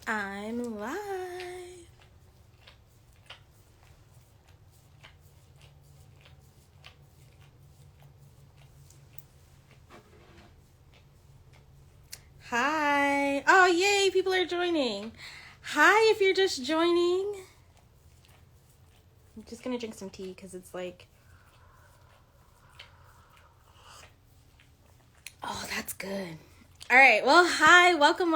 I'm live. Hi. Oh, yay, people are joining. Hi, if you're just joining. I'm just gonna drink some tea because it's like... Oh, that's good. All right, well, hi, welcome.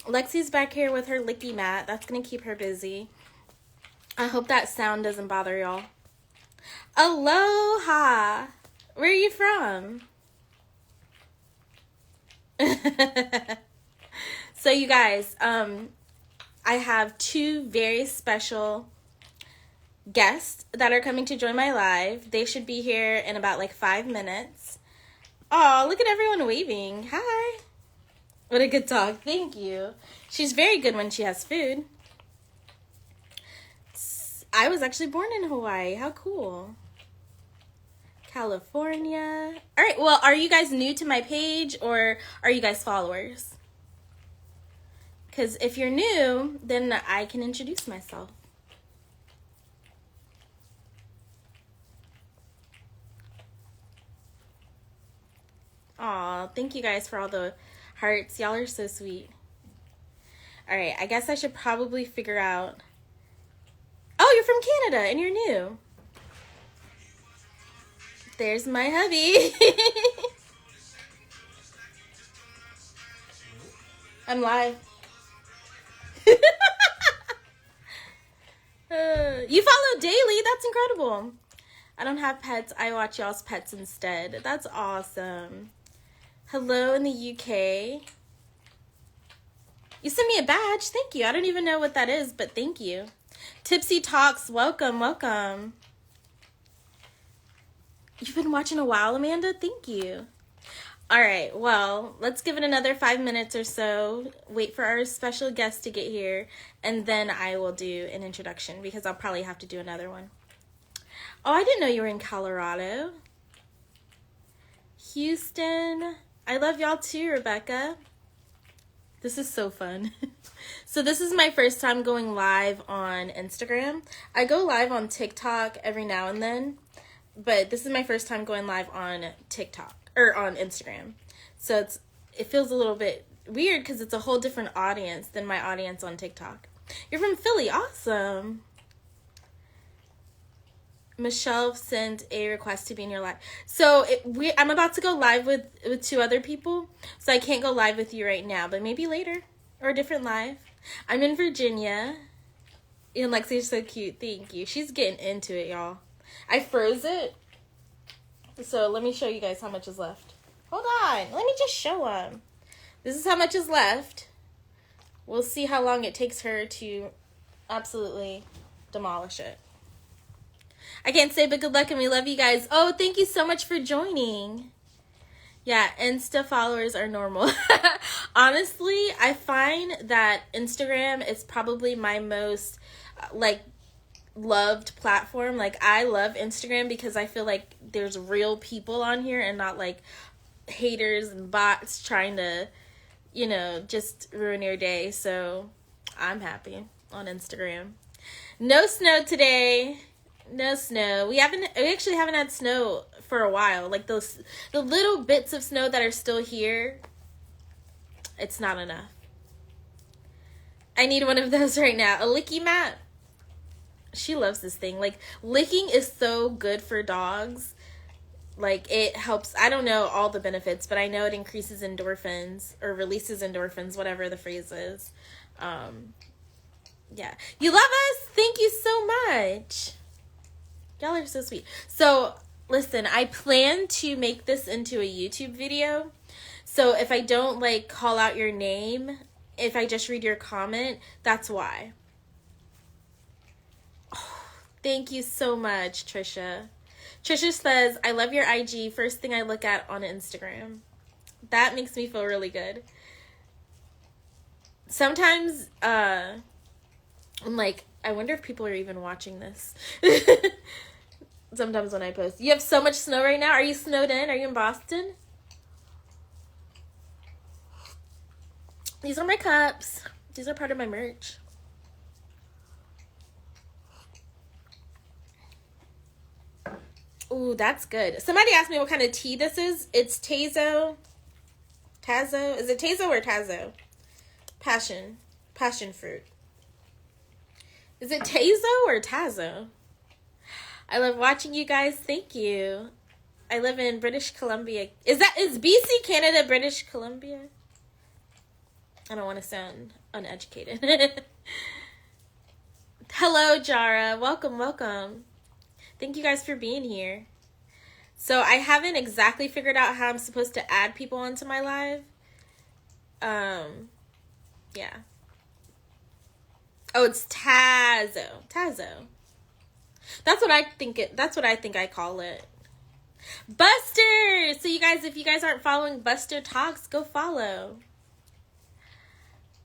Lexi's back here with her licky mat. That's gonna keep her busy. I hope that sound doesn't bother y'all. Aloha. Where are you from? So you guys, I have two very special guests that are coming to join my live. They should be here in about like 5 minutes. Oh, look at everyone waving. Hi. What a good talk. Thank you. She's very good when she has food. I was actually born in Hawaii. How cool. California. All right, well, are you guys new to my page or are you guys followers? Because if you're new, then I can introduce myself. Aw, thank you guys for all the hearts. Y'all are so sweet. All right, I guess I should probably figure out... Oh, you're from Canada and you're new. There's my hubby. I'm live. You follow daily. That's incredible. I don't have pets. I watch y'all's pets instead. That's awesome. Hello in the UK. You sent me a badge. Thank you. I don't even know what that is, but thank you. Tipsy Talks. Welcome. You've been watching a while, Amanda? Thank you. All right. Well, let's give it another 5 minutes or so. Wait for our special guest to get here, and then I will do an introduction because I'll probably have to do another one. Oh, I didn't know you were in Colorado. Houston. I love y'all too, Rebecca. This is so fun. So this is my first time going live on Instagram. I go live on TikTok every now and then, but this is my first time going live on TikTok or on Instagram. So it feels a little bit weird because it's a whole different audience than my audience on TikTok. You're from Philly. Awesome. Michelle sent a request to be in your live. So I'm about to go live with 2 other people, so I can't go live with you right now, but maybe later or a different live. I'm in Virginia. And Lexi's so cute. Thank you. She's getting into it, y'all. I froze it. So let me show you guys how much is left. Hold on. Let me just show them. This is how much is left. We'll see how long it takes her to absolutely demolish it. I can't say, but good luck, and we love you guys. Oh, thank you so much for joining. Yeah, Insta followers are normal. Honestly, I find that Instagram is probably my most, loved platform. Like, I love Instagram because I feel like there's real people on here and not, haters and bots trying to, just ruin your day. So, I'm happy on Instagram. No snow today. No snow. We actually haven't had snow for a while. Like the little bits of snow that are still here, it's not enough. I need one of those right now. A licky mat. She loves this thing. Like, licking is so good for dogs. Like, it helps. I don't know all the benefits, but I know it increases endorphins or releases endorphins, whatever the phrase is. Yeah. You love us? Thank you so much. Y'all are so sweet. So, listen, I plan to make this into a YouTube video. So, if I don't, call out your name, if I just read your comment, that's why. Oh, thank you so much, Trisha. Trisha says, I love your IG. First thing I look at on Instagram. That makes me feel really good. Sometimes, I'm like, I wonder if people are even watching this. Sometimes when I post. You have so much snow right now. Are you snowed in? Are you in Boston? These are my cups. These are part of my merch. Ooh, that's good. Somebody asked me what kind of tea this is. It's Tazo. Tazo? Is it Tazo or Tazo? Passion. Passion fruit. Is it Tazo or Tazo? I love watching you guys. Thank you. I live in British Columbia. Is BC Canada British Columbia? I don't want to sound uneducated. Hello, Jara. Welcome, welcome. Thank you guys for being here. So I haven't exactly figured out how I'm supposed to add people onto my live. Yeah. Oh, it's Tazo. Tazo. That's what I think I call it. Buster! So you guys, if you guys aren't following Buster Talks, go follow.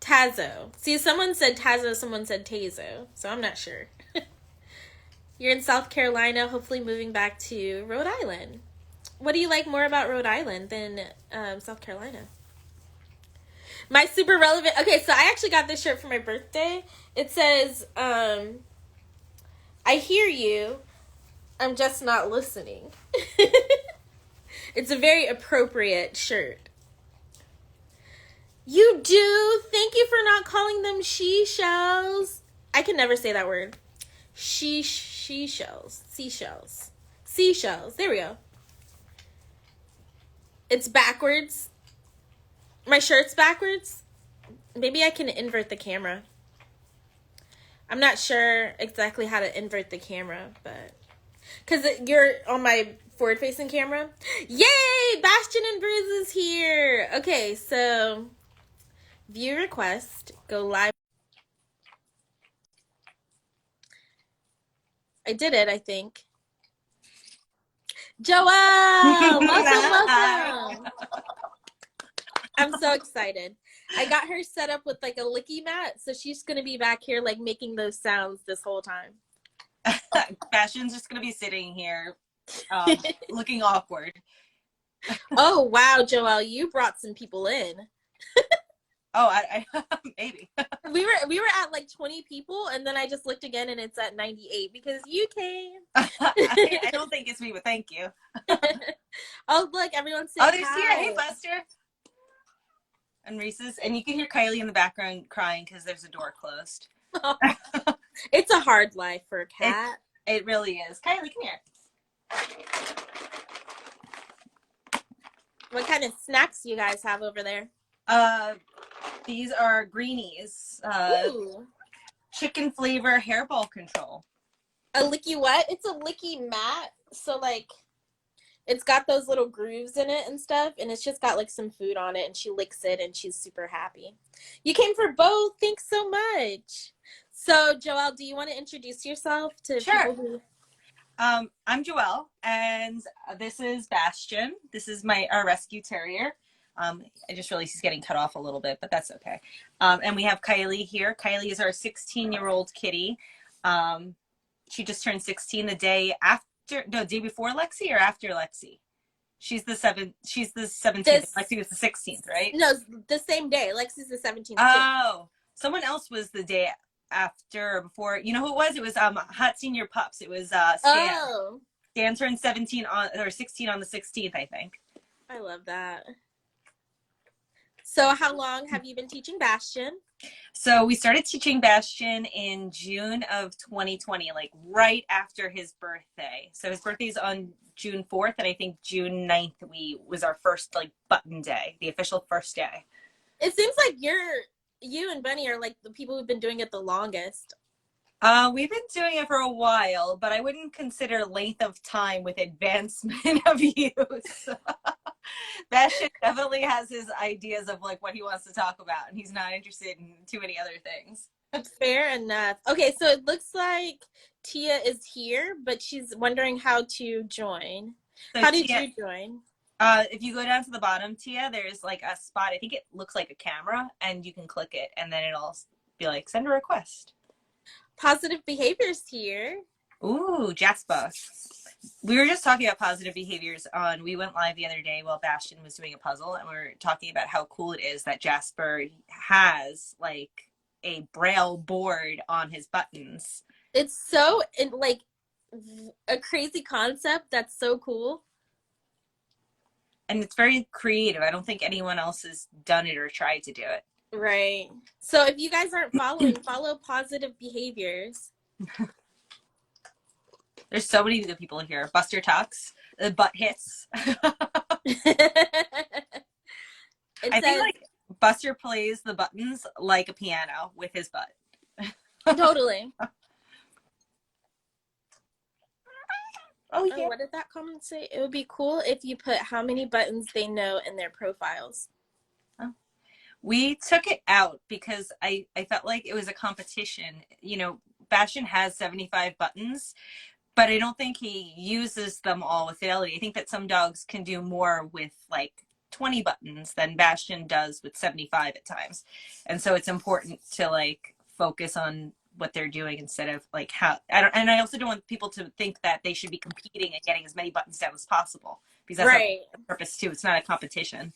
Tazo. See, someone said Tazo, someone said Tazo. So I'm not sure. You're in South Carolina, hopefully moving back to Rhode Island. What do you like more about Rhode Island than South Carolina? My super relevant... Okay, so I actually got this shirt for my birthday. It says, I hear you, I'm just not listening. It's a very appropriate shirt. You do? Thank you for not calling them she-shells. I can never say that word. Seashells. There we go. It's backwards. My shirt's backwards. Maybe I can invert the camera. I'm not sure exactly how to invert the camera, but... Because you're on my forward-facing camera. Yay! Bastion and Bruise is here! Okay, so... View request. Go live. I did it, I think. Joelle! Welcome! I'm so excited. I got her set up with like a licky mat, so she's going to be back here like making those sounds this whole time. Bastion's just going to be sitting here looking awkward. Oh, wow, Joelle, you brought some people in. Oh, I maybe. We were at like 20 people, and then I just looked again, and it's at 98 because you came. I don't think it's me, but thank you. Oh, look, everyone's saying there's hi. Tia. Hey, Buster. And Reese's, and you can hear Kylie in the background crying because there's a door closed. Oh, it's a hard life for a cat. It really is. Kylie, come here. What kind of snacks do you guys have over there? These are greenies. Chicken flavor hairball control. A licky what? It's a licky mat. So like, it's got those little grooves in it and stuff, and it's just got like some food on it, and she licks it, and she's super happy. You came for both. Thanks so much. So, Joelle, do you want to introduce yourself to people who... I'm Joelle, and this is Bastion. This is our rescue terrier. I just realized he's getting cut off a little bit, but that's okay. And we have Kylie here. Kylie is our 16-year-old kitty. She just turned 16 the day before Lexi or after Lexi? She's the 17th. Lexi was the 16th, right? No, the same day. Lexi's the 17th. Oh, someone else was the day after or before. You know who it was? It was Hot Senior Pups. It was Stan. Oh. Stan turned 16 on the 16th, I think. I love that. So how long have you been teaching Bastion? So we started teaching Bastion in June of 2020, like right after his birthday. So his birthday's on June 4th, and I think June 9th was our first like button day, the official first day. It seems like you and Bunny are like the people who've been doing it the longest. We've been doing it for a while, but I wouldn't consider length of time with advancement of use. Bastion definitely has his ideas of like what he wants to talk about, and he's not interested in too many other things. Fair enough. Okay, so it looks like Tia is here, but she's wondering how to join. So how did you join? If you go down to the bottom, Tia, there's like a spot. I think it looks like a camera, and you can click it, and then it'll be like, send a request. Positive behaviors here. Ooh, Jasper. We were just talking about positive behaviors we went live the other day while Bastion was doing a puzzle, and we were talking about how cool it is that Jasper has like a braille board on his buttons. It's so like a crazy concept that's so cool. And it's very creative. I don't think anyone else has done it or tried to do it. Right. So if you guys aren't following, follow Positive Behaviors. There's so many good people here. Buster Talks, the butt hits. I think like Buster plays the buttons like a piano with his butt. Totally. Oh, yeah. Oh, what did that comment say? It would be cool if you put how many buttons they know in their profiles. Oh. We took it out because I felt like it was a competition. You know, Bastion has 75 buttons, but I don't think he uses them all with fidelity. I think that some dogs can do more with like 20 buttons than Bastion does with 75 at times. And so it's important to like focus on what they're doing instead of like how and I also don't want people to think that they should be competing and getting as many buttons down as possible, because that's right. not the purpose too. It's not a competition.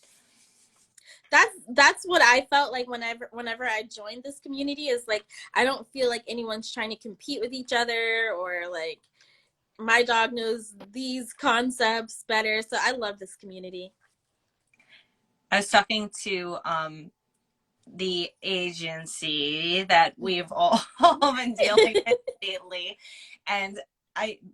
That's what I felt like whenever I joined this community, is like I don't feel like anyone's trying to compete with each other, or like my dog knows these concepts better. So I love this community. I was talking to the agency that we've all been dealing with lately, and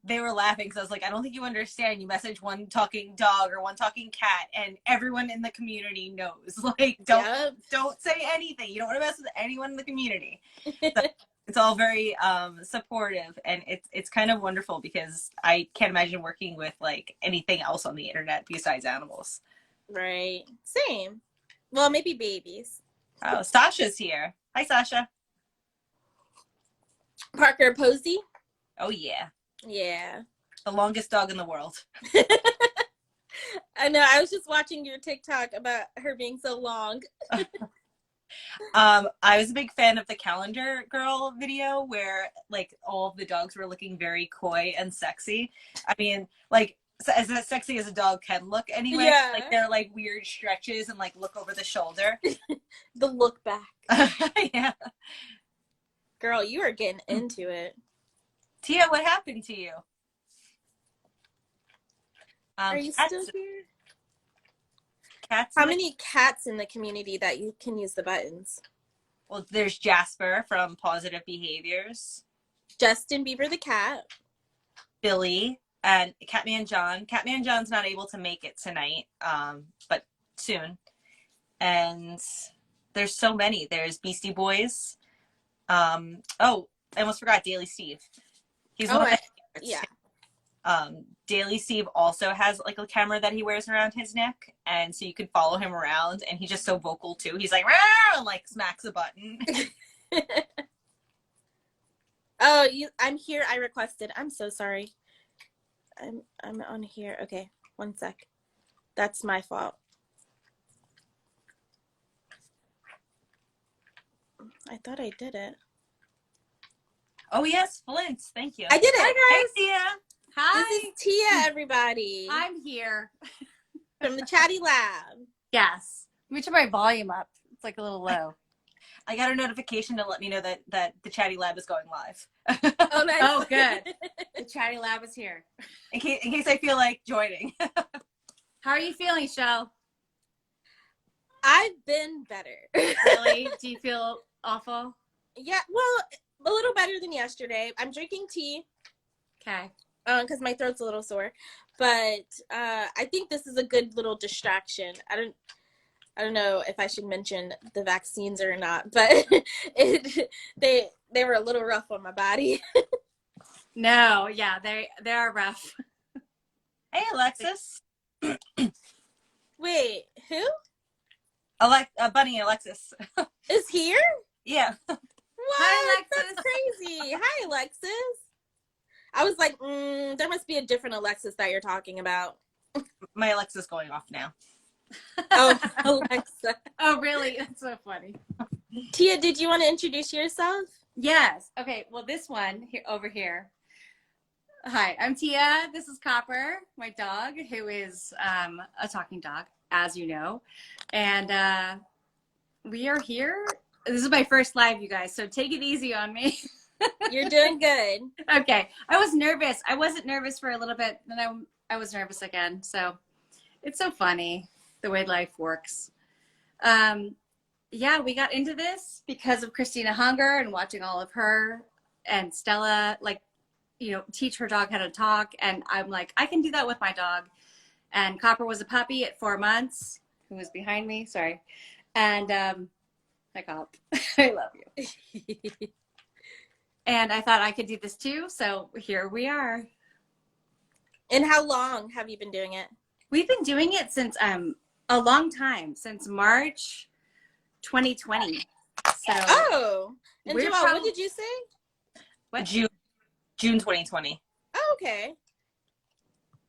they were laughing because I was like, I don't think you understand. You message one talking dog or one talking cat, and everyone in the community knows. Like, don't say anything. You don't want to mess with anyone in the community. So it's all very supportive, and it's kind of wonderful because I can't imagine working with like anything else on the internet besides animals. Right. Same. Well, maybe babies. Oh, Sasha's here. Hi, Sasha. Parker Posey. Oh, yeah. Yeah. The longest dog in the world. I know. I was just watching your TikTok about her being so long. I was a big fan of the Calendar Girl video where like all of the dogs were looking very coy and sexy. I mean, like as sexy as a dog can look anyway. Yeah. Like they're like weird stretches and like look over the shoulder. The look back. Yeah. Girl, you are getting into it. Tia, what happened to you? Are you still here? Cats. How many cats in the community that you can use the buttons? Well, there's Jasper from Positive Behaviors. Justin Bieber the cat. Billy. And Catman John. Catman John's not able to make it tonight, but soon. And there's so many. There's Beastie Boys. I almost forgot Daily Steve. He's one of my favorites. Yeah. Daily Steve also has like a camera that he wears around his neck, and so you can follow him around, and he's just so vocal too. He's like, "Rah!" and like smacks a button. Oh, I'm here. I requested. I'm so sorry. I'm on here. Okay, one sec. That's my fault. I thought I did it. Oh yes, Flint. Thank you. I did it. Hi, guys. Hey, Tia. Hi. This is Tia, everybody. I'm here. From the Thechattylab. Yes. Let me turn my volume up. It's like a little low. I got a notification to let me know that the Thechattylab is going live. Oh, nice. Oh, good. The Thechattylab is here. In case I feel like joining. How are you feeling, Shell? I've been better. Really? Do you feel awful? Yeah, well, a little better than yesterday. I'm drinking tea. Okay. Because my throat's a little sore. But I think this is a good little distraction. I don't know if I should mention the vaccines or not, but they were a little rough on my body. No, yeah, they are rough. Hey, Alexis. Wait, who? Bunny Alexis. Is here? Yeah. What? Hi, Alexis. That's crazy. Hi, Alexis. I was like, there must be a different Alexis that you're talking about. My Alexa's going off now. Oh, Alexa. Oh, really? That's so funny. Tia, did you want to introduce yourself? Yes. Okay, well, this one here over here. Hi, I'm Tia. This is Copper, my dog, who is a talking dog, as you know. And we are here This is my first live, you guys, so take it easy on me. You're doing good. Okay. I was nervous. I wasn't nervous for a little bit, then I was nervous again. So it's so funny the way life works. Yeah, we got into this because of Christina Hunger and watching all of her and Stella, like, you know, teach her dog how to talk. And I'm like, I can do that with my dog. And Copper was a puppy at 4 months, who was behind me. Sorry. And hi, Cop. I love you. And I thought I could do this too. So here we are. And how long have you been doing it? We've been doing it since a long time, since March 2020. So Oh, and we're Joelle, what did you say? what? June 2020. Oh, okay.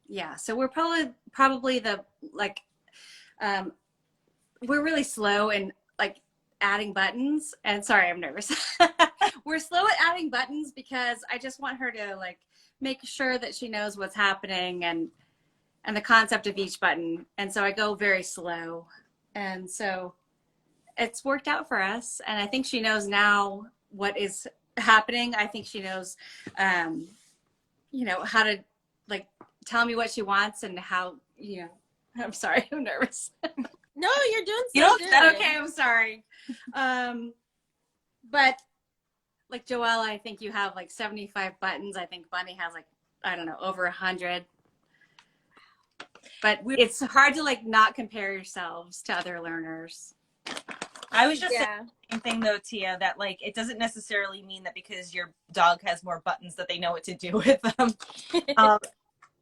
Yeah, so we're probably the like we're really slow in like adding buttons. And sorry, I'm nervous. We're slow at adding buttons because I just want her to like make sure that she knows what's happening and the concept of each button. And so I go very slow. And so it's worked out for us. And I think she knows now what is happening. I think she knows, you know, how to like tell me what she wants and how, you know, I'm sorry, I'm nervous. No, you're doing so You know, good. Okay, I'm sorry. But like Joelle, I think you have like 75 buttons. I think Bunny has like, I don't know, over 100. But it's hard to like not compare yourselves to other learners. I was just saying Yeah. the same thing though, Tia, that like it doesn't necessarily mean that because your dog has more buttons that they know what to do with them.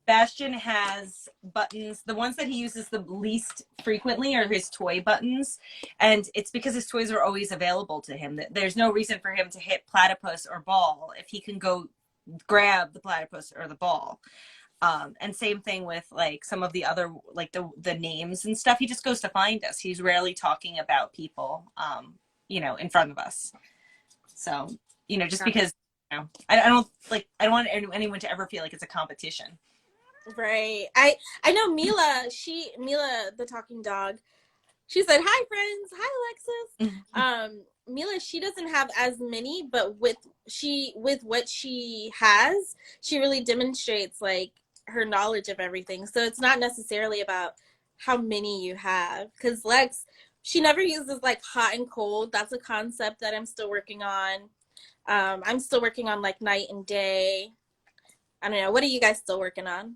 Bastion has buttons. The ones that he uses the least frequently are his toy buttons. And it's because his toys are always available to him. There's no reason for him to hit platypus or ball if he can go grab the platypus or the ball. And same thing with like some of the other, like the names and stuff. He just goes to find us. He's rarely talking about people, you know, in front of us. So, you know, just because, you know, I don't want anyone to ever feel like it's a competition. Right. I know Mila, the talking dog, she said, "Hi friends, hi Alexis." Mila, she doesn't have as many, but with what she has, she really demonstrates like her knowledge of everything. So it's not necessarily about how many you have, because Lex, she never uses like hot and cold. That's a concept that I'm still working on. I'm still working on like night and day. I don't know. What are you guys still working on?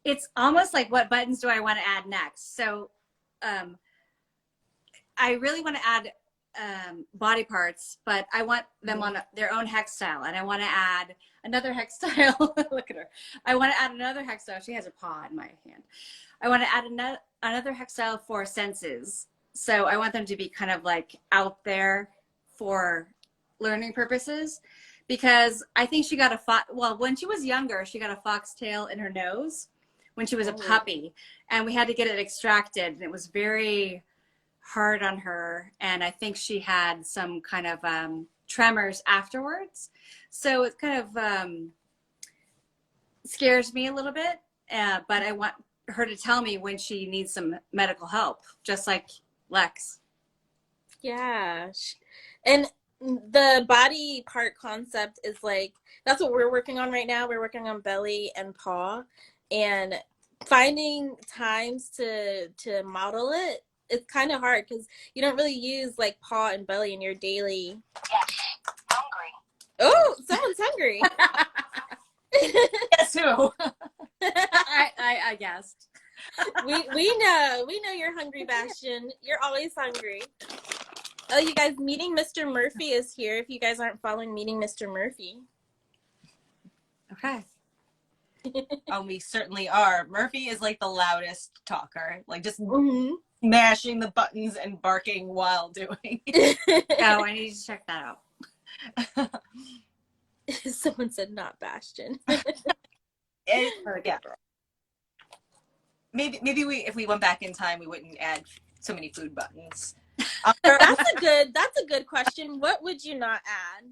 It's almost like, what buttons do I want to add next? So I really want to add body parts, but I want them on their own hex style. And I want to add another hex style. Look at her. I want to add another hex style. She has a paw in my hand. I want to add another hex style for senses. So I want them to be kind of like out there for learning purposes, because I think she got when she was younger, she got a foxtail in her nose when she was a puppy, and we had to get it extracted, and it was very hard on her, and I think she had some kind of tremors afterwards. So it kind of scares me a little bit, but I want her to tell me when she needs some medical help, just like Lex. Yeah. And the body part concept is like, that's what we're working on right now. We're working on belly and paw, and finding times to model it. It's kind of hard because you don't really use like paw and belly in your daily. Yes, hungry. Oh, someone's hungry. Guess who? I guessed. we know you're hungry, Bastion. You're always hungry. Oh, you guys, Meeting Mr. Murphy is here. If you guys aren't following Meeting Mr. Murphy. Okay. Oh, we certainly are. Murphy is like the loudest talker, like just mashing the buttons and barking while doing. Oh, I need to check that out. Someone said not Bastion. Yeah. Maybe if we went back in time, we wouldn't add so many food buttons. That's a good question. What would you not add?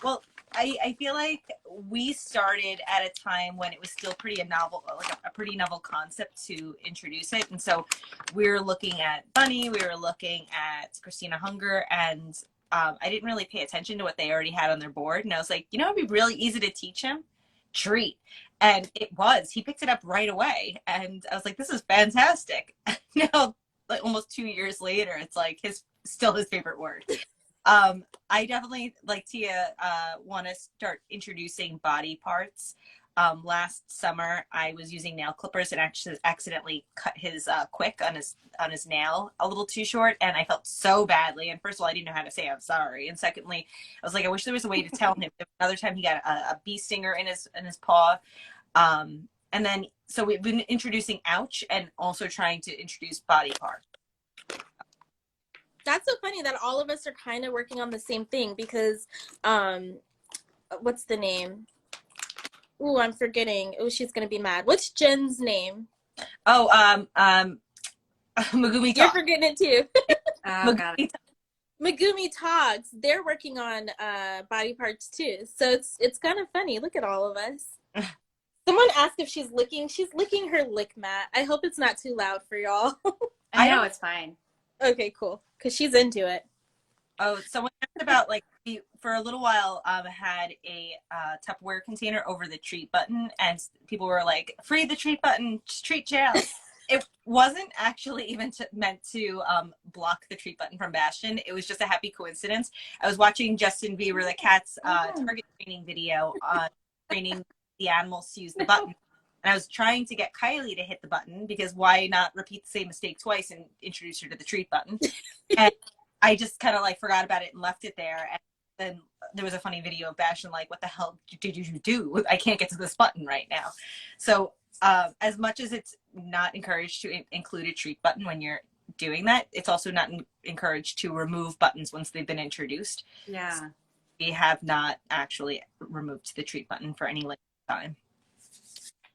Well, I feel like we started at a time when it was still pretty a novel, like a pretty novel concept to introduce it. And so we were looking at Bunny, we were looking at Christina Hunger, and I didn't really pay attention to what they already had on their board. And I was like, you know, it'd be really easy to teach him? Treat. And it was. He picked it up right away. And I was like, this is fantastic. Now, like almost 2 years later, it's like still his favorite word. I definitely, like Tia, want to start introducing body parts. Last summer, I was using nail clippers and actually accidentally cut his quick on his nail a little too short, and I felt so badly. And first of all, I didn't know how to say I'm sorry, and secondly, I was like, I wish there was a way to tell him. Another time, he got a bee stinger in his paw, and then so we've been introducing ouch and also trying to introduce body parts. That's so funny that all of us are kind of working on the same thing because, what's the name? Ooh, I'm forgetting. Oh, she's gonna be mad. What's Jen's name? Oh, Megumi Talks. You're forgetting it too. Oh, got it. Megumi Talks. They're working on body parts too. So it's kind of funny. Look at all of us. Someone asked if she's licking. She's licking her lick mat. I hope it's not too loud for y'all. I know it's fine. Okay, cool. Because she's into it. Oh, someone asked about, like, for a little while, had a Tupperware container over the treat button, and people were like, free the treat button, treat jail. It wasn't actually even meant to block the treat button from Bastion. It was just a happy coincidence. I was watching Justin Bieber, the cat's target training video on training the animals to use the button. And I was trying to get Kylie to hit the button because why not repeat the same mistake twice and introduce her to the treat button? And I just kind of like forgot about it and left it there. And then there was a funny video of Bastion like, what the hell did you do? I can't get to this button right now. So as much as it's not encouraged to include a treat button when you're doing that, it's also not encouraged to remove buttons once they've been introduced. Yeah. So we have not actually removed the treat button for any length of time.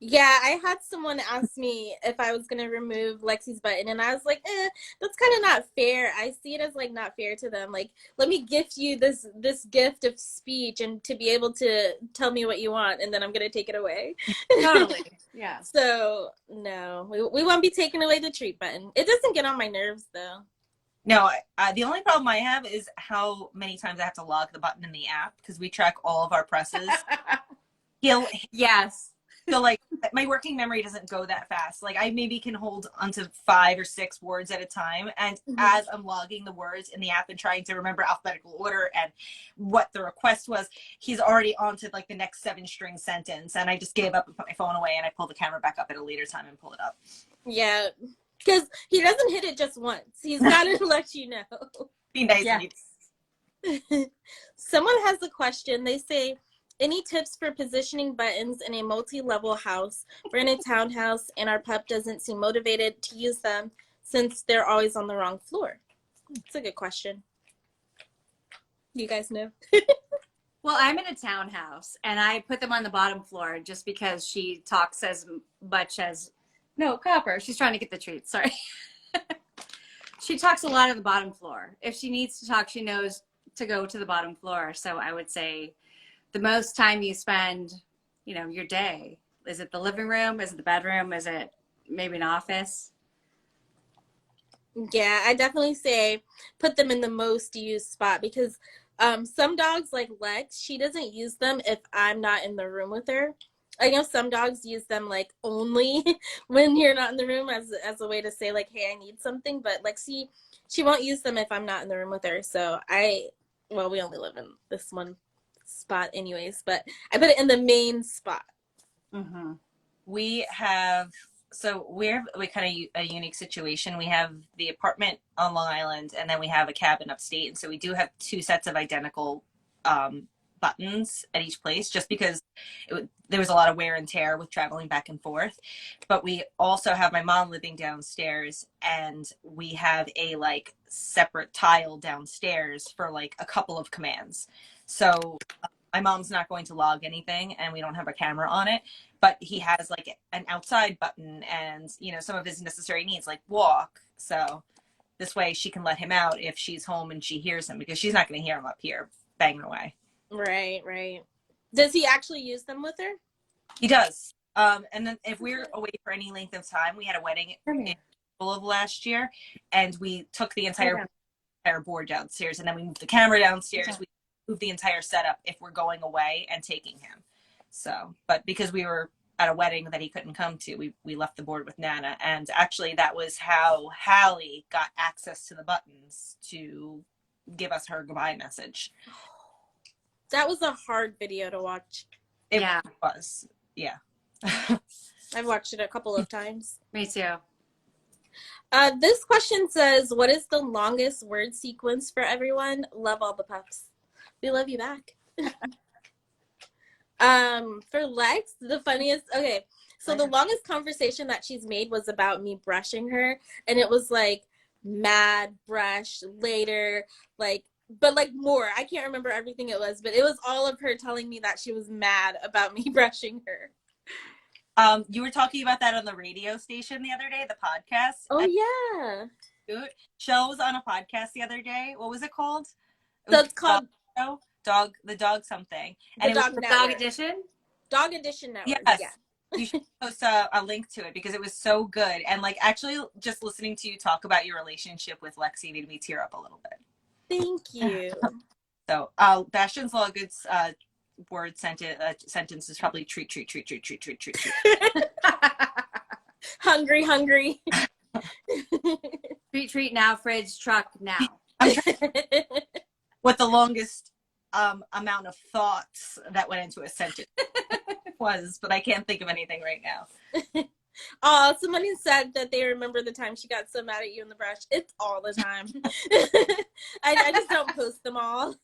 Yeah, I had someone ask me if I was going to remove Lexi's button, and I was like, that's kind of not fair. I see it as, like, not fair to them. Like, let me gift you this gift of speech and to be able to tell me what you want, and then I'm going to take it away. Totally. Yeah. So, no, we won't be taking away the treat button. It doesn't get on my nerves, though. No, the only problem I have is how many times I have to log the button in the app because we track all of our presses. Yes. So, like, my working memory doesn't go that fast. Like, I maybe can hold onto 5 or 6 words at a time. And as I'm logging the words in the app and trying to remember alphabetical order and what the request was, he's already on to, like, the next 7-string sentence. And I just gave up and put my phone away, and I pull the camera back up at a later time and pull it up. Yeah, because he doesn't hit it just once. He's got to let you know. Be nice. Yeah. Someone has a question. They say, any tips for positioning buttons in a multi-level house? We're in a townhouse and our pup doesn't seem motivated to use them since they're always on the wrong floor. It's a good question. You guys know? Well, I'm in a townhouse and I put them on the bottom floor just because she talks as much as, no, Copper, she's trying to get the treat, sorry. She talks a lot on the bottom floor. If she needs to talk, she knows to go to the bottom floor. So I would say the most time you spend, you know, your day, is it the living room? Is it the bedroom? Is it maybe an office? Yeah, I definitely say put them in the most used spot because some dogs like Lex, she doesn't use them if I'm not in the room with her. I know some dogs use them like only when you're not in the room as a way to say like, hey, I need something. But Lexi, she won't use them if I'm not in the room with her. So we only live in this one spot anyways, but I put it in the main spot. Mm-hmm. We kind of a unique situation. We have the apartment on Long Island, and then we have a cabin upstate. And so we do have 2 sets of identical buttons at each place, just because there was a lot of wear and tear with traveling back and forth. But we also have my mom living downstairs, and we have a like separate tile downstairs for like a couple of commands. So my mom's not going to log anything, and we don't have a camera on it, but he has like an outside button and, you know, some of his necessary needs like walk. So this way she can let him out if she's home and she hears him, because she's not going to hear him up here banging away. Right. Does he actually use them with her? He does. And then if we're away for any length of time, we had a wedding in April of last year, and we took the entire board downstairs, and then we moved the camera downstairs. We moved the entire setup if we're going away and taking him. So, but because we were at a wedding that he couldn't come to, we left the board with Nana. And actually that was how Hallie got access to the buttons to give us her goodbye message. That was a hard video to watch. It was. Yeah. I've watched it a couple of times. Me too. This question says, what is the longest word sequence for everyone? Love all the pups. We love you back. For Lex, the funniest, okay, so the longest conversation that she's made was about me brushing her, and it was like mad, brush, later, like, but like more. I can't remember everything it was, but it was all of her telling me that she was mad about me brushing her. You were talking about that on the radio station the other day, the podcast. Oh, yeah. Shell was on a podcast the other day. What was it called? So it's called the dog something. And Dog Edition? Dog Edition Network. Yes. Yeah. You should post a link to it because it was so good. And like actually just listening to you talk about your relationship with Lexi made me tear up a little bit. Thank you. So Bastion's Law Goods word sentence is probably treat. Hungry. Treat now, fridge, truck now. What the longest amount of thoughts that went into a sentence was, but I can't think of anything right now. Oh, somebody said that they remember the time she got so mad at you in the brush. It's all the time. I just don't post them all.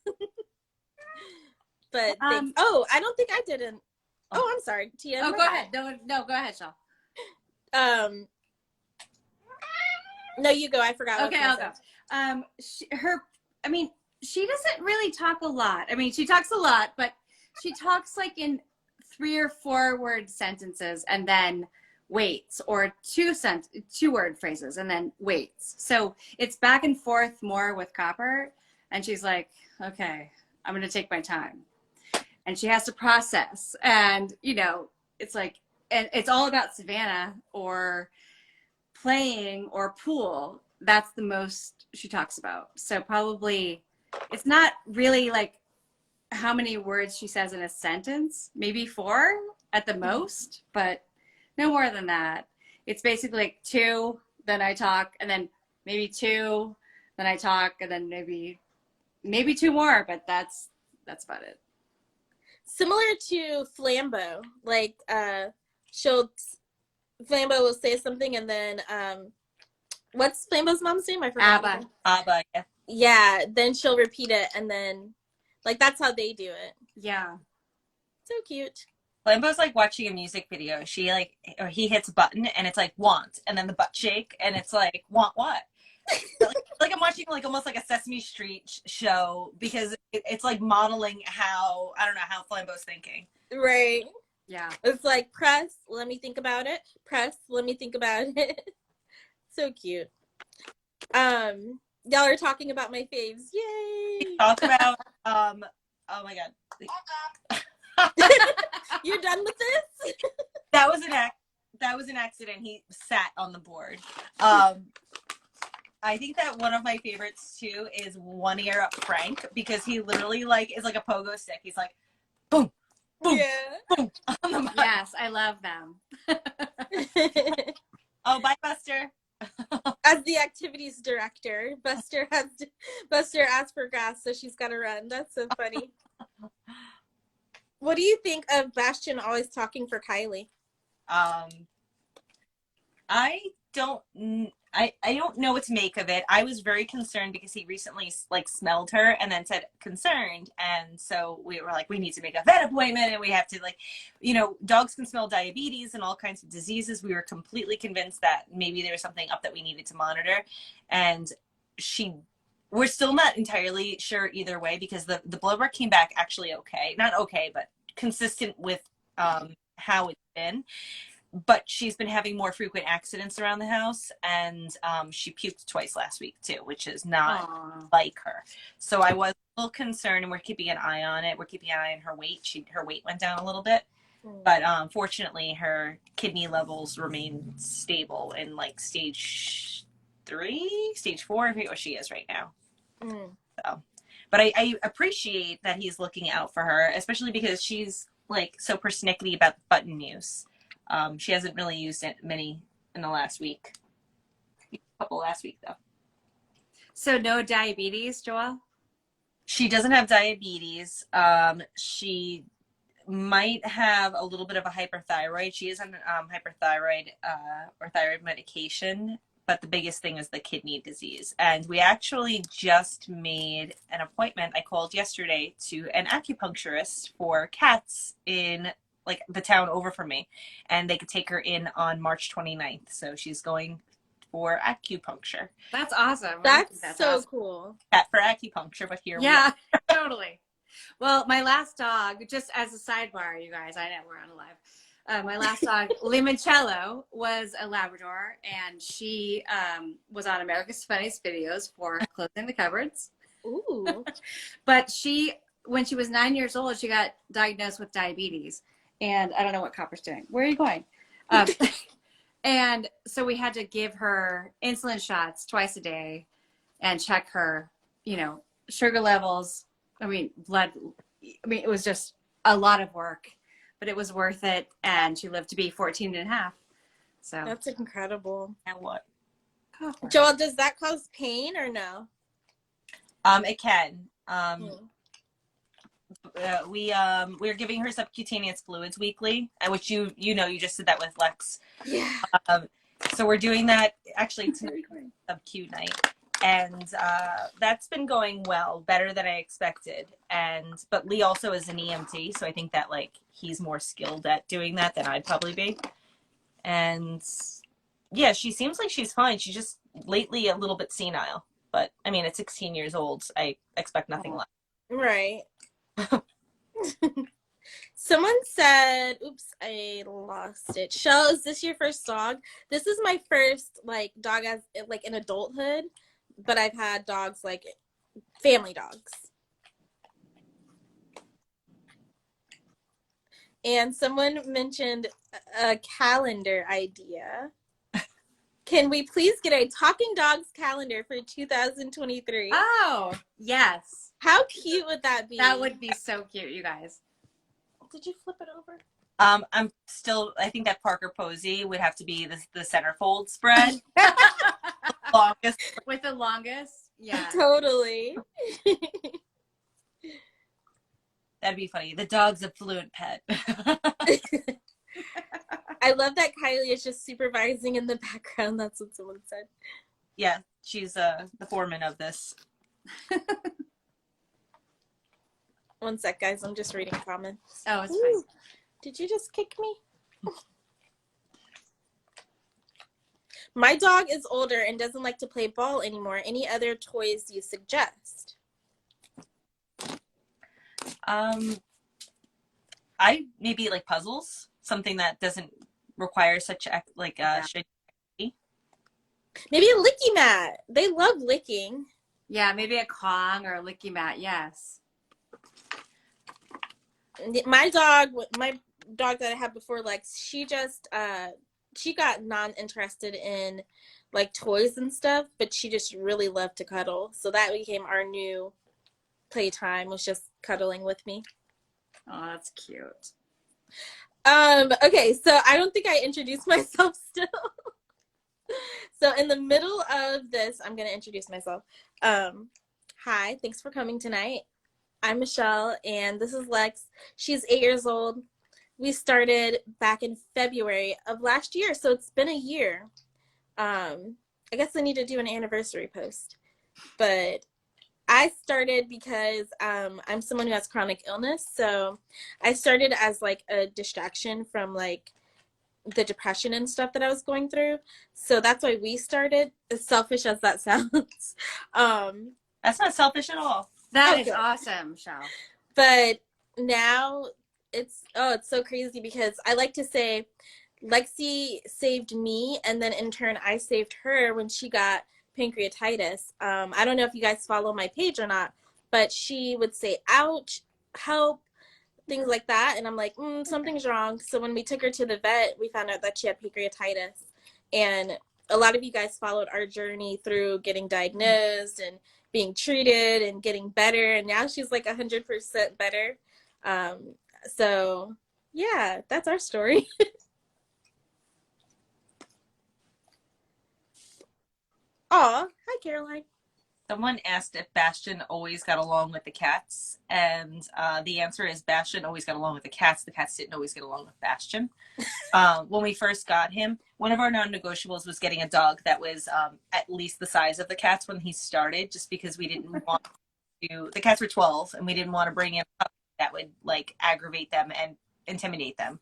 But thanks. I don't think I didn't. Oh, I'm sorry, Tia. Oh, go ahead. No, go ahead, Shel. No, you go. I forgot. Okay, I'll go. She doesn't really talk a lot. I mean, she talks a lot, but she talks like in 3 or 4 word sentences and then waits, or 2 word phrases and then waits. So it's back and forth more with Copper, and she's like, okay, I'm going to take my time. And she has to process, and it's like, and it's all about Savannah or playing or pool. That's the most she talks about. So probably it's not really like how many words she says in a sentence, maybe 4 at the most, but no more than that. It's basically like 2, then I talk, and then maybe 2, then I talk, and then maybe 2 more, but that's about it. Similar to Flambeau, like Flambeau will say something, and then what's Flambeau's mom's name? I forgot. Abba. Yeah. Yeah, then she'll repeat it, and then like that's how they do it. Yeah. So cute. Lambo's like watching a music video. He hits a button and it's like want, and then the butt shake, and it's like want what? like I'm watching like almost like a Sesame Street show, because it's like modeling how Flambeau's thinking. Right. Yeah. It's like press, let me think about it. Press, let me think about it. So cute. Y'all are talking about my faves. Yay! Talk about oh my god. You're done with this? That was an accident. He sat on the board. I think that one of my favorites too is One Ear Up Frank, because he literally like is like a pogo stick. He's like boom, boom, boom on the mic. Yes, I love them. Oh, bye, Buster. As the activities director, Buster asked for grass, so she's got to run. That's so funny. What do you think of Bastion always talking for Kylie? I don't know what to make of it. I was very concerned because he recently like smelled her and then said concerned, and so we were like, we need to make a vet appointment, and we have to dogs can smell diabetes and all kinds of diseases. We were completely convinced that maybe there was something up that we needed to monitor, and we're still not entirely sure either way, because the blood work came back actually okay, not okay, but consistent with how it's been. but she's been having more frequent accidents around the house, and she puked twice last week too, which is not like her. So I was a little concerned, and we're keeping an eye on it. We're keeping an eye on her weight. Her weight went down a little bit, but fortunately her kidney levels remain stable in like stage 4, I forget what she is right now. So, but I appreciate that he's looking out for her, especially because she's like so persnickety about button use. She hasn't really used it many in the last week. A couple last week though. So no diabetes, Joelle? She doesn't have diabetes. She might have a little bit of a hyperthyroid. She is on hyperthyroid or thyroid medication, but the biggest thing is the kidney disease. And we actually just made an appointment. I called yesterday to an acupuncturist for cats in like the town over from me, and they could take her in on March 29th. So she's going for acupuncture. That's awesome. That's so awesome. cool. Cat for acupuncture, but here we are. Totally. Well, my last dog, just as a sidebar, you guys, I know we're on live. My last dog, Limoncello, was a Labrador, and she was on America's Funniest Videos for closing the cupboards. Ooh. But when she was 9 years old, she got diagnosed with diabetes. And I don't know what Copper's doing. Where are you going? And so we had to give her insulin shots twice a day and check her, sugar levels. Blood. It was just a lot of work, but it was worth it. And she lived to be 14 and a half. So that's incredible. And what? Copper. Joel, does that cause pain or no? It can. We're giving her subcutaneous fluids weekly, which you just did that with Lex. Yeah. So we're doing that actually tonight, sub-Q night, and that's been going well, better than I expected. But Lee also is an EMT, so I think that like he's more skilled at doing that than I'd probably be. And yeah, she seems like she's fine. She's just lately a little bit senile, but I mean, at 16 years old, I expect nothing less. Right. Someone said, oops, I lost it. Shell, is this your first dog? This is my first like dog as like in adulthood, but I've had dogs like family dogs. And someone mentioned a calendar idea. Can we please get a talking dogs calendar for 2023? Oh, yes. How cute would that be? That would be so cute, you guys. Did you flip it over? I think that Parker Posey would have to be the centerfold spread. Longest. With the longest? Yeah. Totally. That'd be funny. The dog's a fluent pet. I love that Kylie is just supervising in the background. That's what someone said. Yeah, she's the foreman of this. One sec, guys. I'm just reading comments. Oh, it's fine. Did you just kick me? My dog is older and doesn't like to play ball anymore. Any other toys you suggest? I maybe like puzzles, something that doesn't require such maybe a licky mat. They love licking. Yeah, maybe a Kong or a licky mat. Yes. My dog that I had before, Lex, she just she got non-interested in like toys and stuff, but she just really loved to cuddle. So that became our new playtime, was just cuddling with me. Oh, that's cute. Okay, so I don't think I introduced myself still. So in the middle of this, I'm going to introduce myself. Hi, thanks for coming tonight. I'm Michelle, and this is Lex. She's 8 years old. We started back in February of last year, so it's been a year. I guess I need to do an anniversary post. But I started because I'm someone who has chronic illness, so I started as like a distraction from like the depression and stuff that I was going through. So that's why we started, as selfish as that sounds. That's not selfish at all. That is awesome, Michelle. But now it's so crazy because I like to say Lexi saved me, and then in turn, I saved her when she got pancreatitis. I don't know if you guys follow my page or not, but she would say, ouch, help, things like that. And I'm like, something's wrong. So when we took her to the vet, we found out that she had pancreatitis. And a lot of you guys followed our journey through getting diagnosed and being treated and getting better. And now she's like 100% better. So yeah, that's our story. Aw, hi, Caroline. Someone asked if Bastion always got along with the cats, and the answer is Bastion always got along with the cats. The cats didn't always get along with Bastion. When we first got him, one of our non-negotiables was getting a dog that was at least the size of the cats when he started, just because we didn't want to. The cats were 12, and we didn't want to bring in a puppy that would like aggravate them and intimidate them.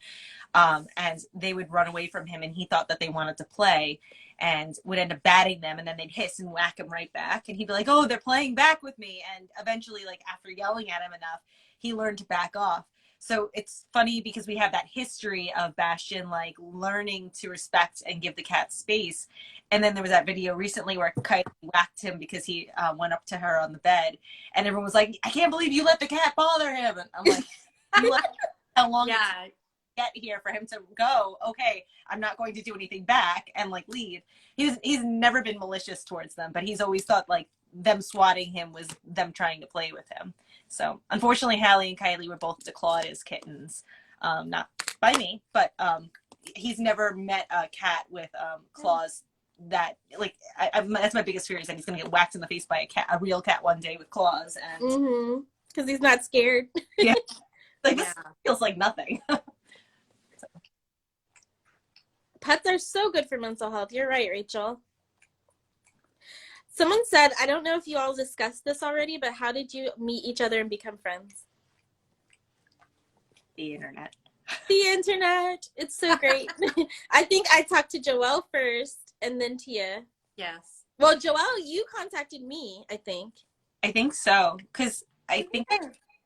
And they would run away from him, and he thought that they wanted to play and would end up batting them, and then they'd hiss and whack him right back, and he'd be like, oh, they're playing back with me. And eventually, like, after yelling at him enough, he learned to back off. So it's funny because we have that history of Bastion like learning to respect and give the cat space. And then there was that video recently where Kylie whacked him because he went up to her on the bed, and everyone was like, I can't believe you let the cat bother him. And I'm like, you let how long Yeah. get here for him to go, okay, I'm not going to do anything back and like leave. He's never been malicious towards them, but he's always thought like them swatting him was them trying to play with him. So unfortunately, Hallie and Kylie were both declawed as kittens, not by me, but he's never met a cat with claws that like that's my biggest fear, is that he's gonna get whacked in the face by a real cat one day with claws, and Because he's not scared. yeah, like this feels like nothing. Pets are so good for mental health. You're right, Rachel. Someone said, I don't know if you all discussed this already, but how did you meet each other and become friends? The internet. The internet. It's so great. I think I talked to Joelle first and then Tia. Yes. Well, Joelle, you contacted me, I think. I think so, because I think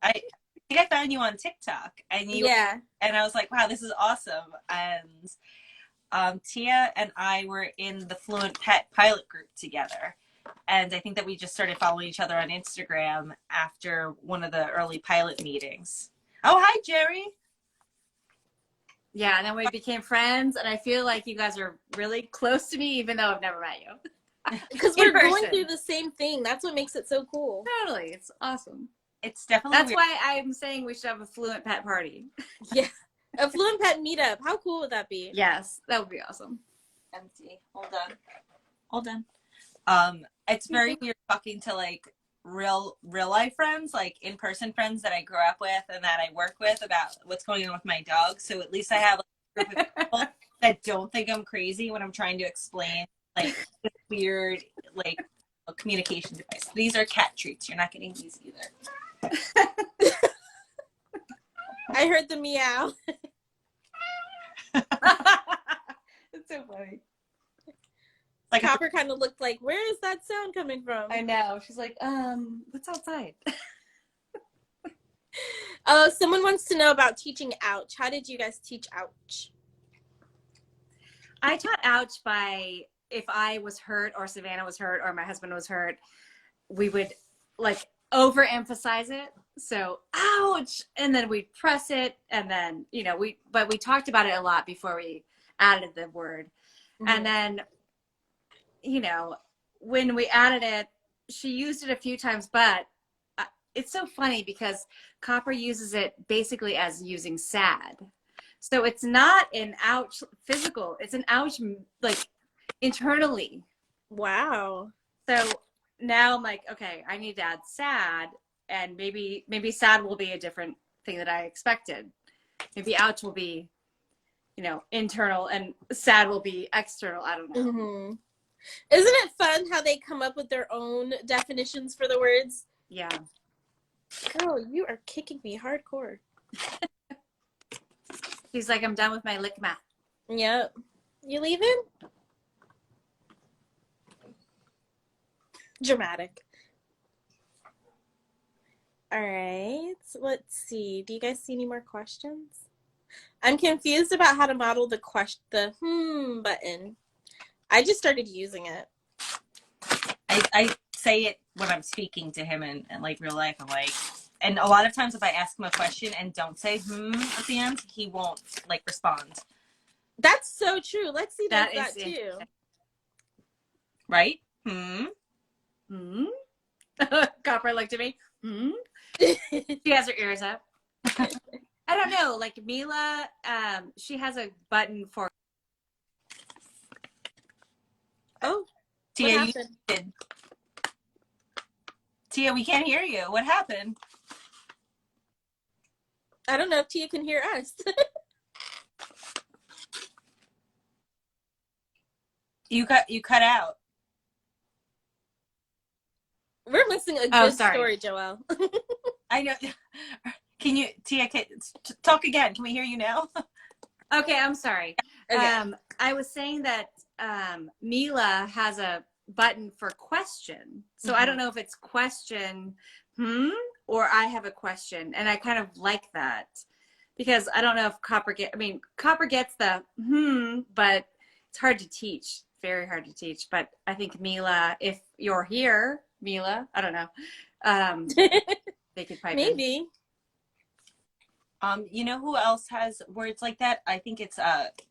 I found you on TikTok, and and I was like, wow, this is awesome. And Tia and I were in the Fluent Pet pilot group together, and I think that we just started following each other on Instagram after one of the early pilot meetings. Oh, hi, Jerry. Yeah, and then we became friends, and I feel like you guys are really close to me, even though I've never met you. Because we're going through the same thing. That's what makes it so cool. Totally. It's awesome. It's definitely That's weird. why I'm saying we should have a Fluent Pet party. Yeah. A Fluent Pet meetup. How cool would that be? Yes, that would be awesome. Empty. Hold on. It's very weird talking to like real life friends, like in-person friends that I grew up with and that I work with about what's going on with my dog. So at least I have a group of people that don't think I'm crazy when I'm trying to explain like this weird like communication device. These are cat treats. You're not getting these either. I heard the meow. It's so funny. Like Copper kind of looked like, where is that sound coming from? I know. She's like, what's outside? Someone wants to know about teaching ouch. How did you guys teach ouch? I taught ouch by, if I was hurt or Savannah was hurt or my husband was hurt, we would like overemphasize it. So ouch, and then we'd press it, and then we talked about it a lot before we added the word. And then when we added it, she used it a few times, but it's so funny because Copper uses it basically as using sad. So it's not an ouch physical, it's an ouch like internally. Wow. So now I'm like, okay, I need to add sad, and maybe sad will be a different thing that I expected. Maybe ouch will be, internal, and sad will be external. I don't know. Isn't it fun how they come up with their own definitions for the words? Yeah. Girl, you are kicking me hardcore. He's like, I'm done with my lick math. Yep. You leaving? Dramatic. All right. Let's see. Do you guys see any more questions? I'm confused about how to model the button. I just started using it. I say it when I'm speaking to him in like real life. I'm like, and a lot of times if I ask him a question and don't say at the end, he won't like respond. That's so true. Lexi does That is too. Right? Copper looked at me. She has her ears up. I don't know. Like Mila, she has a button for. Oh, Tia, what happened? Tia, we can't hear you. What happened? I don't know if Tia can hear us. You cut out. We're missing a good story, Joelle. I know. Can you, Tia, talk again? Can we hear you now? Okay, I'm sorry. Okay. I was saying that Mila has a button for question. So I don't know if it's question, or I have a question. And I kind of like that because I don't know if Copper gets the but it's hard to teach. Very hard to teach. But I think Mila, if you're here, Mila, I don't know. They could pipe Maybe. in. You know who else has words like that? I think it's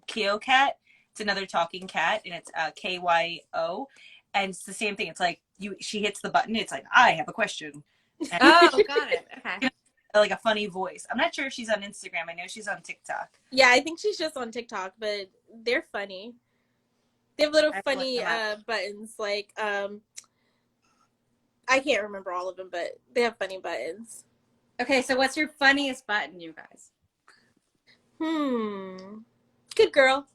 Kyo Cat. It's another talking cat, and it's KYO, and it's the same thing. It's like she hits the button. It's like, I have a question. And Oh, got it. Okay. like a funny voice. I'm not sure if she's on Instagram. I know she's on TikTok. Yeah, I think she's just on TikTok, but they're funny. They have little funny buttons. Like I can't remember all of them, but they have funny buttons. Okay, so what's your funniest button, you guys? Good girl.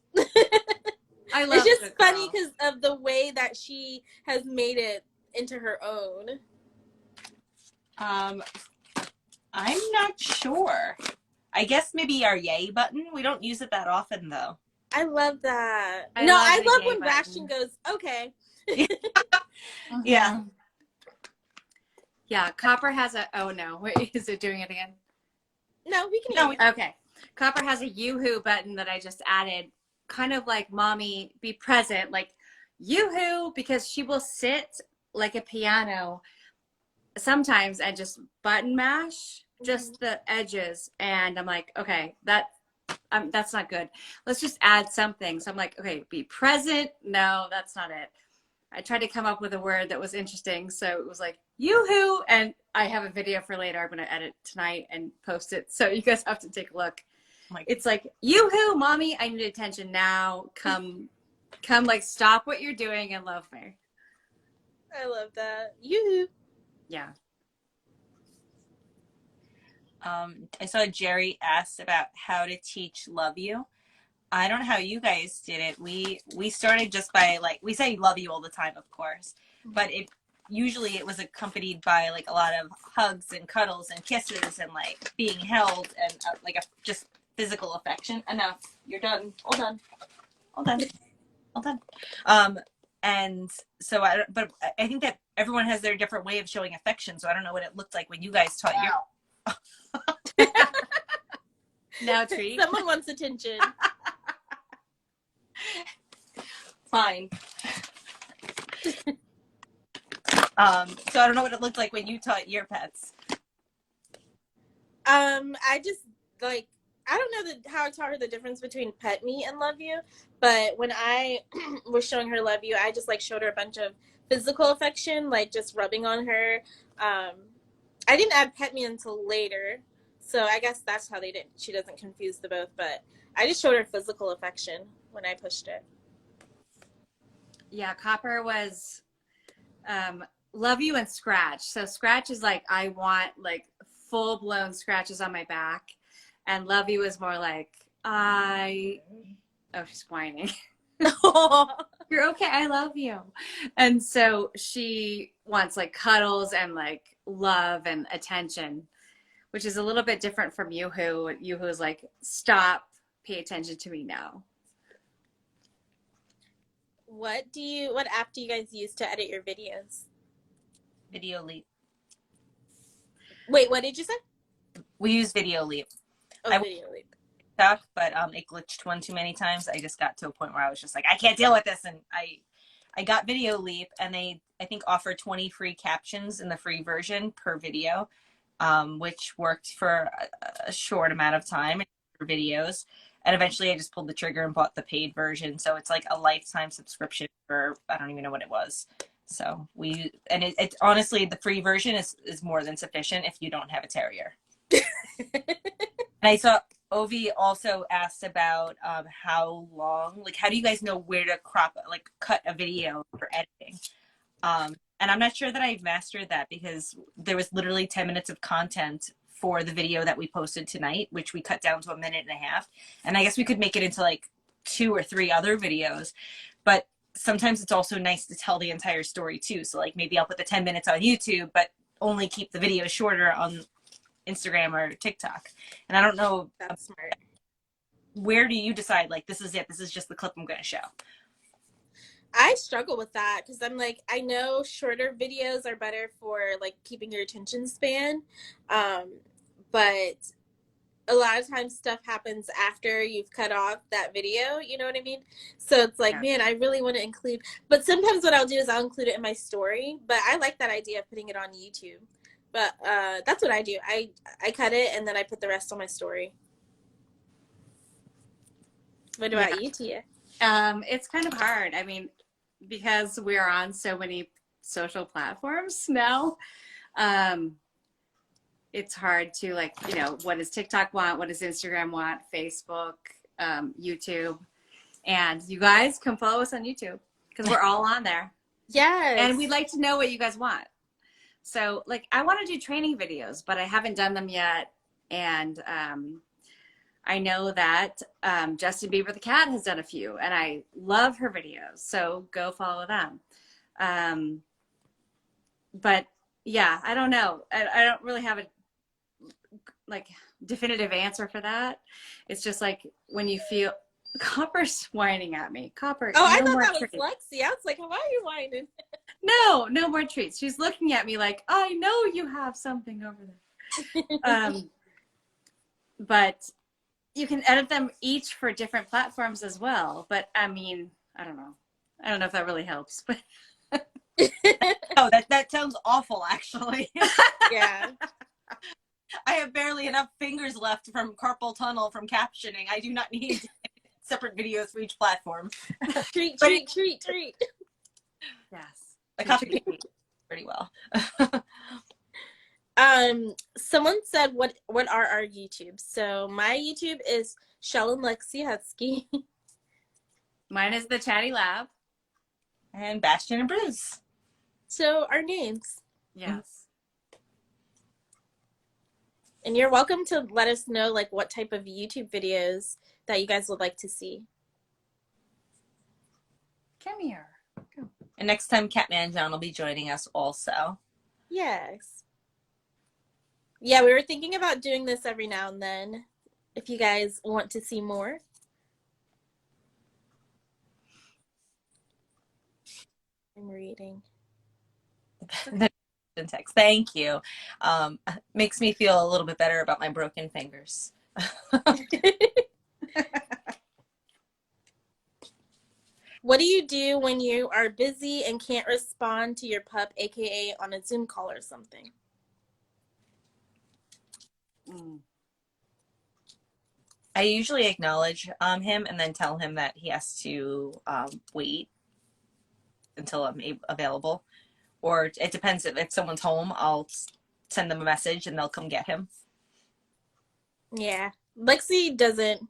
I love it's just funny because of the way that she has made it into her own. I'm not sure. I guess maybe our yay button. We don't use it that often though. I love that. I love when Bastion goes, okay. Yeah. Yeah, Copper has a, oh no, wait, is it doing it again? No, we can hear you. Okay. Copper has a yoo-hoo button that I just added, kind of like mommy, be present, like yoo-hoo, because she will sit like a piano sometimes and just button mash just the edges. And I'm like, okay, that's not good. Let's just add something. So I'm like, okay, be present. No, that's not it. I tried to come up with a word that was interesting. So it was like, yoo-hoo. And I have a video for later. I'm going to edit tonight and post it. So you guys have to take a look. It's like, yoo-hoo, mommy, I need attention now. Come, like, stop what you're doing and love me. I love that. Yoo-hoo. Yeah. I saw Jerry asked about how to teach love you. I don't know how you guys did it. We started just by like, we say love you all the time, of course, but usually it was accompanied by like a lot of hugs and cuddles and kisses and like being held and like a just physical affection. Enough. You're done. All done. All done. All done. And so I think that everyone has their different way of showing affection. So I don't know what it looked like when you guys taught your. Now treat. Someone wants attention. Fine. So I don't know what it looked like when you taught your pets. I just like, I don't know how I taught her the difference between pet me and love you, but when I was showing her love you, I just like showed her a bunch of physical affection, like just rubbing on her. I didn't add pet me until later, so I guess that's how she doesn't confuse the both, but I just showed her physical affection when I pushed it. Yeah, Copper was love you and scratch. So scratch is like, I want like full-blown scratches on my back, and love you is more like, oh, she's whining. You're okay, I love you. And so she wants like cuddles and like love and attention, which is a little bit different from Yoo-hoo. Yoo-hoo is like, stop, pay attention to me now. What app do you guys use to edit your videos? Video Leap. Wait, what did you say? We use Video Leap. Oh, Video Leap. TikTok, but it glitched one too many times. I just got to a point where I was just like, I can't deal with this, and I got Video Leap, and they I think offer 20 free captions in the free version per video, which worked for a short amount of time for videos. And eventually I just pulled the trigger and bought the paid version. So it's like a lifetime subscription for, I don't even know what it was. So it honestly, the free version is more than sufficient if you don't have a terrier. And I saw Ovi also asked about how long, like, how do you guys know where to cut a video for editing? And I'm not sure that I've mastered that, because there was literally 10 minutes of content for the video that we posted tonight, which we cut down to 1.5 minutes. And I guess we could make it into like 2 or 3 other videos, but sometimes it's also nice to tell the entire story too. So like maybe I'll put the 10 minutes on YouTube, but only keep the video shorter on Instagram or TikTok. And I don't know. That's smart. Where do you decide, like, this is it, this is just the clip I'm going to show? I struggle with that because I'm like, I know shorter videos are better for like keeping your attention span. But a lot of times stuff happens after you've cut off that video, you know what I mean? So it's like, man, I really want to include, but sometimes what I'll do is I'll include it in my story, but I like that idea of putting it on YouTube. But that's what I do. I cut it and then I put the rest on my story. What about you, Tia? It's kind of hard. I mean, because we're on so many social platforms now, it's hard to, like, you know, what does TikTok want? What does Instagram want? Facebook, YouTube. And you guys can follow us on YouTube because we're all on there. Yes. And we'd like to know what you guys want. So, like, I want to do training videos, but I haven't done them yet. And I know that Justin Bieber the cat has done a few, and I love her videos. So go follow them. But yeah, I don't know. I don't really have a definitive answer for that. It's just like when you feel Copper's whining at me. Copper. Oh, I thought that was Lexi. I was like, why are you whining? No more treats. She's looking at me like, I know you have something over there. But you can edit them each for different platforms as well. But I mean, I don't know if that really helps. But Oh, that sounds awful, actually. Yeah. I have barely enough fingers left from carpal tunnel from captioning. I do not need separate videos for each platform. Treat. yes, The copy pretty well. Someone said, what are our YouTubes? So my YouTube is Shell and Lexi Husky. Mine is the Thechattylab. And Bastion and Bruce. So our names. Yes. And you're welcome to let us know like what type of YouTube videos that you guys would like to see. Come here. Go. And next time Catman John will be joining us also. Yes. Yeah, we were thinking about doing this every now and then, if you guys want to see more. I'm reading. Text. Thank you. Makes me feel a little bit better about my broken fingers. What do you do when you are busy and can't respond to your pup, aka on a Zoom call or something? I usually acknowledge him and then tell him that he has to wait until I'm available. Or it depends, if someone's home, I'll send them a message and they'll come get him. Yeah. Lexi doesn't.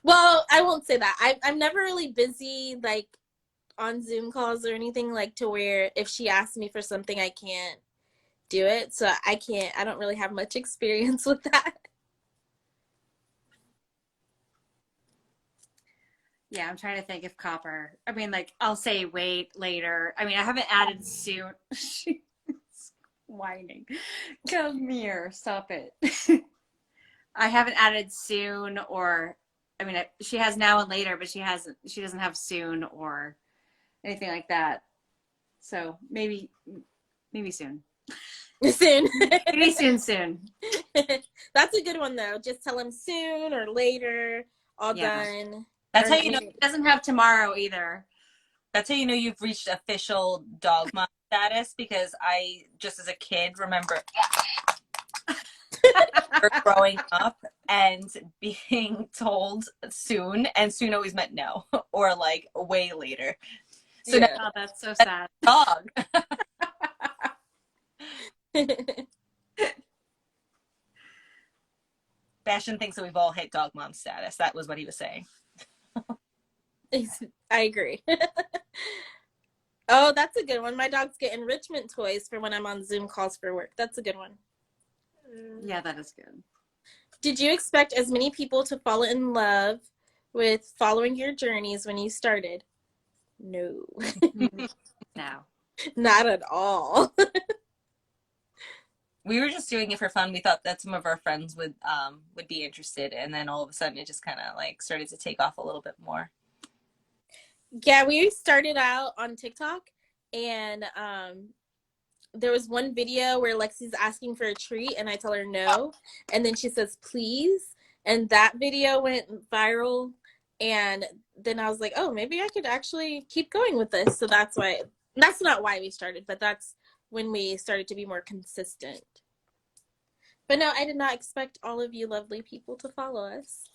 Well, I won't say that. I'm never really busy like on Zoom calls or anything, like to where if she asks me for something, I can't do it. So I don't really have much experience with that. Yeah, I'm trying to think if Copper. I mean, like, I'll say wait later. I mean, I haven't added soon. She's whining. Come here, stop it. I haven't added soon, or I mean, she has now and later, but she doesn't have soon or anything like that. So maybe soon. Soon. Maybe soon. That's a good one though. Just tell him soon or later. All Yeah. done. That's Or how you know. It doesn't have tomorrow either. That's how you know you've reached official dog mom status, because I, just as a kid, remember growing up and being told soon, and soon always meant no, or like way later. So Yeah. Oh, that's so sad. now, dog. Bastion thinks that we've all hit dog mom status. That was what he was saying. I agree. Oh, that's a good one. My dogs get enrichment toys for when I'm on Zoom calls for work. That's a good one. Yeah, that is good. Did you expect as many people to fall in love with following your journeys when you started? No. No. Not at all. We were just doing it for fun. We thought that some of our friends would be interested, and then all of a sudden it just kind of like started to take off a little bit more. Yeah, we started out on TikTok, and there was one video where Lexi's asking for a treat, and I tell her no, and then she says please, and that video went viral, and then I was like, oh, maybe I could actually keep going with this. So that's not why we started, but that's when we started to be more consistent. But no, I did not expect all of you lovely people to follow us.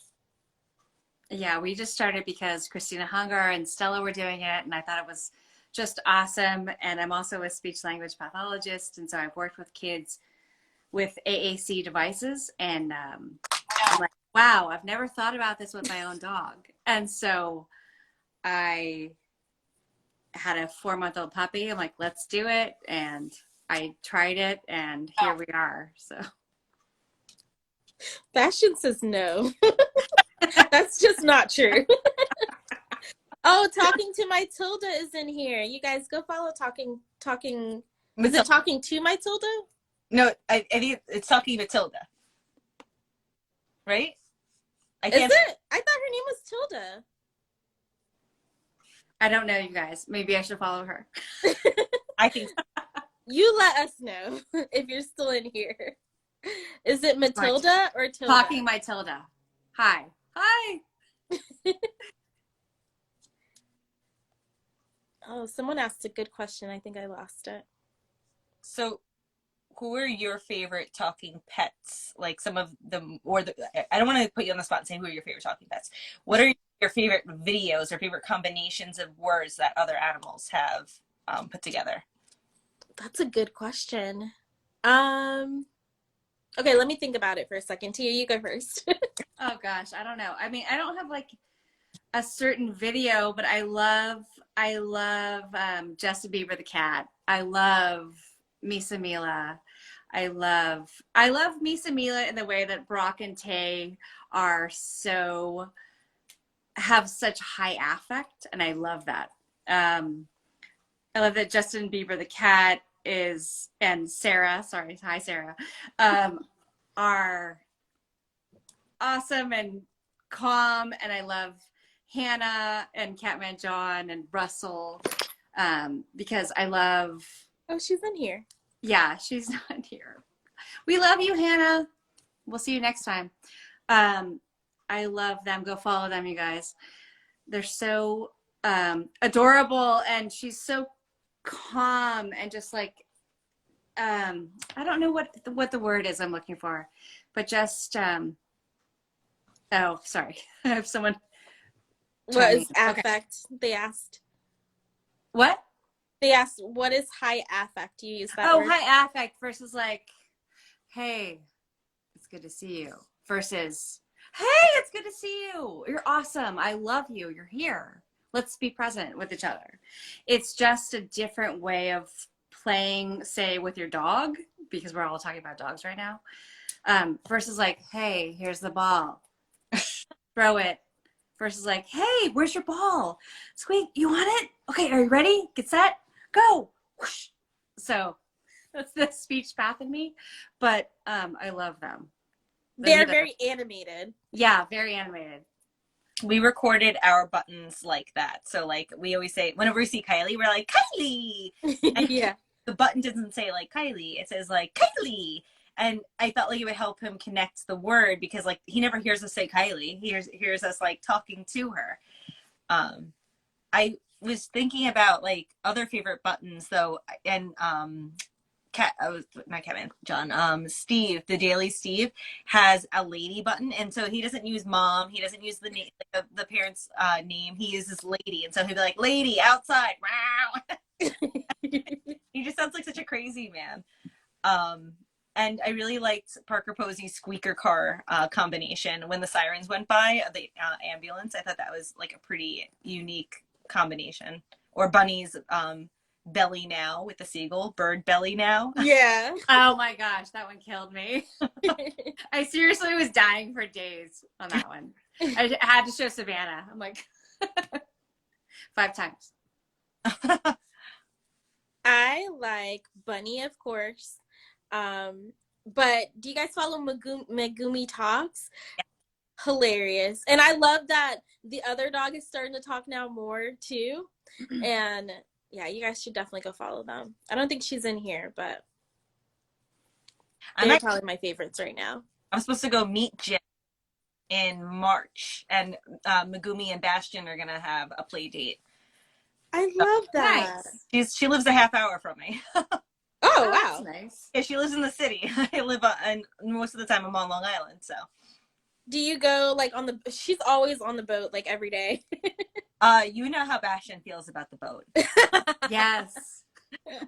Yeah, we just started because Christina Hunger and Stella were doing it, and I thought it was just awesome. And I'm also a speech language pathologist, and so I've worked with kids with AAC devices, and I'm like, wow, I've never thought about this with my own dog. And so I had a 4-month-old puppy. I'm like, let's do it, and I tried it, and here we are. So Bastion says no. That's just not true. Oh, Talking to My Tilda is in here. You guys go follow Talking. Is it Talking to My Tilda? No, I think it's Talking Matilda. Right? Is it? I thought her name was Tilda. I don't know, you guys. Maybe I should follow her. I think so. You let us know if you're still in here. Is it Matilda or Tilda? Talking My Tilda. Hi. Oh, someone asked a good question. I think I lost it. So, who are your favorite talking pets? Like some of them, I don't want to put you on the spot and say who are your favorite talking pets. What are your favorite videos or favorite combinations of words that other animals have put together? That's a good question. Okay, let me think about it for a second. Tia, you go first. Oh gosh, I don't know. I mean, I don't have like a certain video, but I love Justin Bieber the cat. I love Misa Mila. I love Misa Mila in the way that Brock and Tay have such high affect, and I love that. I love that Justin Bieber the cat and Sarah, hi Sarah, are awesome and calm, and I love Hannah and Catman John and Russell because I love. Oh, she's in here. Yeah, she's not here. We love you, Hannah. We'll see you next time. I love them. Go follow them, you guys. They're so adorable, and she's so calm and just like I don't know what the word is I'm looking for, but just oh, sorry. I have someone. What is affect? Okay. They asked. What? They asked, what is high affect? Do you use that word? High affect versus like, hey, it's good to see you. Versus, hey, it's good to see you. You're awesome. I love you. You're here. Let's be present with each other. It's just a different way of playing, say, with your dog, because we're all talking about dogs right now. Versus like, hey, here's the ball. Throw it. Versus like, hey, where's your ball? Squeak, you want it? Okay, are you ready? Get set, go. Whoosh. So that's the speech path in me, but I love them. They're very animated. Yeah, very animated. We recorded our buttons like that. So like we always say, whenever we see Kylie, we're like, Kylie. And Yeah. the button doesn't say like Kylie, it says like Kylie. And I felt like it would help him connect the word because like he never hears us say Kylie. He hears us like talking to her. I was thinking about like other favorite buttons though, and not Kevin, John, Steve, the Daily Steve has a lady button, and so he doesn't use mom, he doesn't use the name, like the parent's name, he uses lady, and so he'll be like, lady outside, wow. He just sounds like such a crazy man. And I really liked Parker Posey's squeaker car combination when the sirens went by the ambulance. I thought that was like a pretty unique combination. Or Bunny's belly now with the seagull, bird belly now. Yeah. Oh my gosh, that one killed me. I seriously was dying for days on that one. I had to show Savannah. I'm like 5 times. I like Bunny, of course. But do you guys follow Megumi Talks? Yeah. Hilarious. And I love that the other dog is starting to talk now more too. And yeah, you guys should definitely go follow them. I don't think she's in here, but they're probably my favorites right now. I'm supposed to go meet Jim in March, and Megumi and Bastion are gonna have a play date. I love that. Nice. She lives a half hour from me. Oh, wow. That's nice. Yeah, she lives in the city. I live and most of the time I'm on Long Island, so. Do you go like she's always on the boat like every day? You know how Bastion feels about the boat. Yes.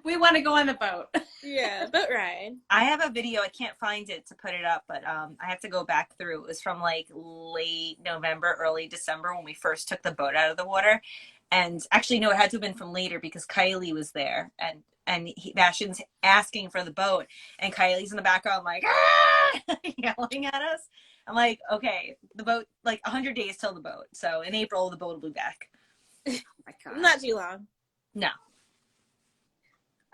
We want to go on the boat. Yeah, boat ride. I have a video. I can't find it to put it up, but I have to go back through. It was from like late November, early December when we first took the boat out of the water. And actually, no, it had to have been from later because Kylie was there, and Bastion's asking for the boat, and Kylie's in the background like yelling at us. I'm like, okay, the boat, like 100 days till the boat. So in April, the boat will be back. Oh my God. Not too long. No.